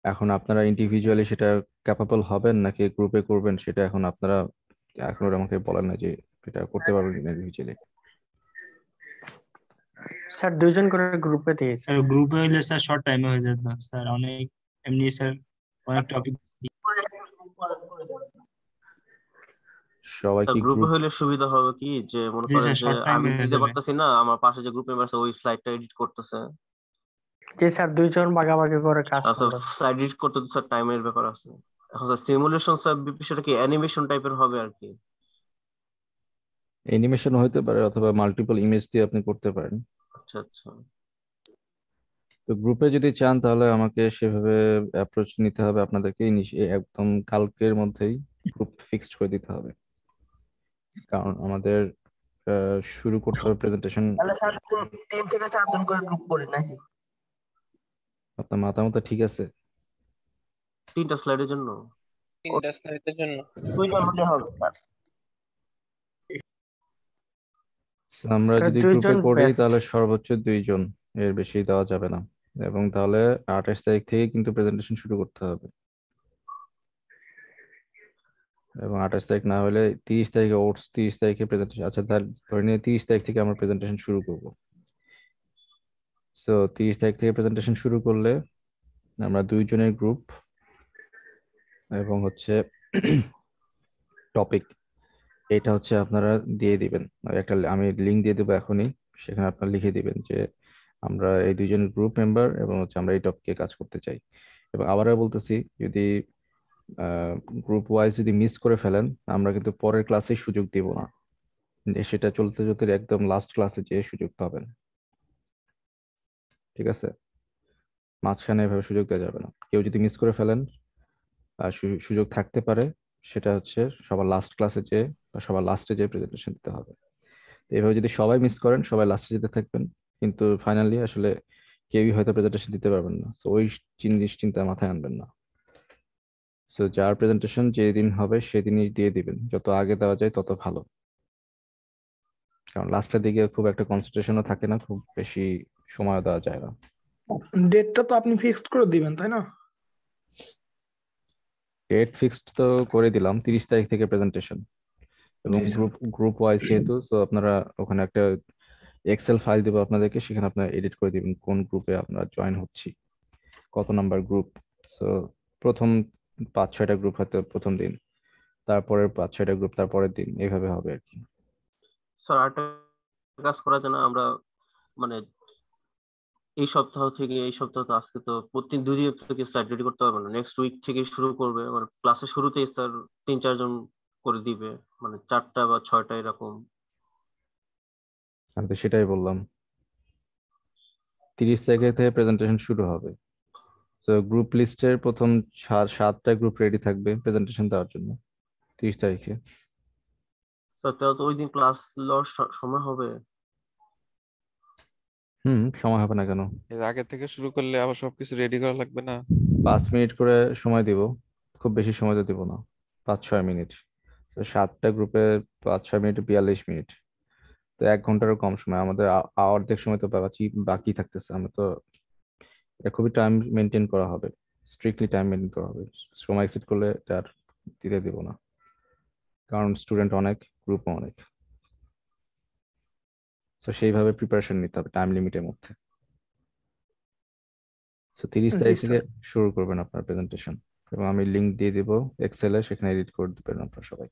এখন আপনারা ইন্ডিভিজুয়ালি সেটা ক্যাপাবল হবেন নাকি গ্রুপে করবেন, সেটা এখন আপনারা এখন আমাকে বলেন না যে এটা করতে পারবেন ইন্ডিভিজুয়ালি। স্যার 2জন করে গ্রুপে দিয়েছে। স্যার গ্রুপে হইলে স্যার শর্ট টাইমে হয়ে যেত না স্যার, অনেক এমনি স্যার অনেক টপিক। সবাই কি গ্রুপে গ্রুপ? হলে সুবিধা হবে কি যে মনে জি করেন স্যার যে শর্ট আমি টাইমে হয়ে দিতে যাবে। পারতেছি না, আমার পাশে যে গ্রুপ মেম্বার আছে ওই স্লাইডটা এডিট করতেছে। জি স্যার 2জন ভাগাভাগি করে কাজ আচ্ছা, করবে। স্লাইড এডিট করতে তো স্যার টাইমের ব্যাপার আছে। এখন স্যার সিমুলেশন স্যার বিষয়টা কি অ্যানিমেশন টাইপের হবে আর কি? অ্যানিমেশন হতে পারে অথবা মাল্টিপল ইমেজ দিয়ে আপনি করতে পারেন। আচ্ছা আচ্ছা। তো গ্রুপে যদি চান তাহলে আমাকে সেভাবে অ্যাপ্রোচ নিতে হবে, আপনাদেরকে একদম কালকের মধ্যেই গ্রুপ ফিক্সড করে দিতে হবে, কারণ আমাদের শুরু করতে হবে প্রেজেন্টেশন। তাহলে স্যার 3 থেকে 4জন করে গ্রুপ করি নাকি? আপনার মাথা ঠিক আছে? 3টা স্লাইডের জন্য 3টা স্লাইডের জন্য 2জন হলে হবে স্যার। আমরা স্যার যদি 2জন গ্রুপে করি বেস্ট। তাহলে সর্বোচ্চ 2জন, এর বেশি দেওয়া যাবে না। এবং তাহলে 28 তারিখ থেকে কিন্তু প্রেজেন্টেশন শুরু করতে হবে, এবং 28 তারিখ না হলে 30 তারিখে 30 তারিখে প্রেজেন্টেশন। আচ্ছা তাহলে ধরে নিয়ে 30 তারিখ থেকে আমরা প্রেজেন্টেশন শুরু করব। সো 30 তারিখ থেকে প্রেজেন্টেশন শুরু করলে আমরা 2জনের গ্রুপ এবং হচ্ছে টপিক, এটা হচ্ছে আপনারা দিয়ে দিবেন। একটা আমি লিংক দিয়ে দেবো এখনই, সেখানে আপনারা লিখে দিবেন যে আমরা এই 2জন গ্রুপ মেম্বার এবং হচ্ছে আমরা এই টপিকে কাজ করতে চাই। এবং আবারও বলতেছি, যদি গ্রুপ ওয়াইজ যদি মিস করে ফেলেন আমরা কিন্তু পরের ক্লাসে সুযোগ দিব না, সেটা চলতে চলতে একদম লাস্ট ক্লাসে যেয়ে সুযোগ পাবেন। ঠিক আছে? মাঝখানে এভাবে সুযোগ দেওয়া যাবে না। কেউ যদি মিস করে ফেলেন সুযোগ থাকতে পারে, সেটা হচ্ছে সবার লাস্ট ক্লাসে যেয়ে বা সবার লাস্টে যেয়ে প্রেজেন্টেশন দিতে হবে। এইভাবে যদি সবাই মিস করেন সবাই লাস্টে যেতে থাকবেন, কিন্তু ফাইনালি আসলে কেউই হয়তো প্রেজেন্টেশন দিতে পারবেন না। তো ওই জিনিস চিন্তা মাথায় আনবেন না। সো যার প্রেজেন্টেশন যেদিন হবে সেদিনই দিয়ে দিবেন, যত আগে দেওয়া যায় তত ভালো, কারণ লাস্টের দিকে খুব একটা কনসেন্ট্রেশনও থাকে না, খুব বেশি সময় দেওয়া যায় না। ডেটটা তো আপনি ফিক্সড করে দিবেন তাই না? ডেট ফিক্সড তো করে দিলাম, 30 তারিখ থেকে প্রেজেন্টেশন, এবং জি স্যার। গ্রুপ ওয়াইজ যেহেতু, তো আপনারা ওখানে একটা এক্সেল ফাইল দেবো আপনাদেরকে, সেখানে আপনারা এডিট করে দিবেন কোন গ্রুপে আপনারা জয়েন হচ্ছি, কত নাম্বার গ্রুপ। সো প্রথম 5-6টা গ্রুপ হয়তো প্রথম দিন, তারপরের 5-6টা গ্রুপ তারপরের দিন, এইভাবে হবে আর কি। স্যার আরেকটা কাজ করা যায় না আমরা, মানে এই সপ্তাহ থেকে, এই সপ্তাহ তো আজকে তো প্রতিদিন 2 দিন থেকে স্লাইড রেডি করতে হবে না, নেক্সট উইক থেকে শুরু করবে, মানে ক্লাসের শুরুতেই স্যার 3-4জন করে দিবে, মানে 4টা বা 6টা এরকম। আমি তো সেটাই বললাম, 30 তারিখ থেকে প্রেজেন্টেশন শুরু হবে। তো গ্রুপ লিস্টের প্রথম 7টা গ্রুপ রেডি থাকবে প্রেজেন্টেশন দেওয়ার জন্য 30 তারিখে। স্যার তাহলে তো ওই দিন ক্লাস লওয়ার সময় হবে। সময় হবে না কেন? এর আগে থেকে শুরু করলে আবার সবকিছু রেডি করা লাগবে না? 5 মিনিট করে সময় দিব, খুব বেশি সময় তো দিব না, 5-6 মিনিট। তো 7টা গ্রুপে 5-6 মিনিট 42 মিনিট, তো 1 ঘন্টারও কম সময় আমাদের। অর্ধেক সময় তো বাকি থাকতেছে। আমরা তো এটা খুবই টাইম মেনটেন করা হবে, স্ট্রিক্টলি টাইম মেনটেন করা হবে। সময় এক্সিড করলে এটা আর দিতে দিব না, কারণ স্টুডেন্ট অনেক, গ্রুপও অনেক। তো সেইভাবে প্রিপারেশন নিতে হবে টাইম লিমিটের মধ্যে। তো 30 জি তারিখ থেকে স্যার। শুরু করবেন আপনার প্রেজেন্টেশন, এবং আমি লিংক দিয়ে দিব এক্সেলে, সেখানে এডিট করে দিবেন আপনারা সবাই।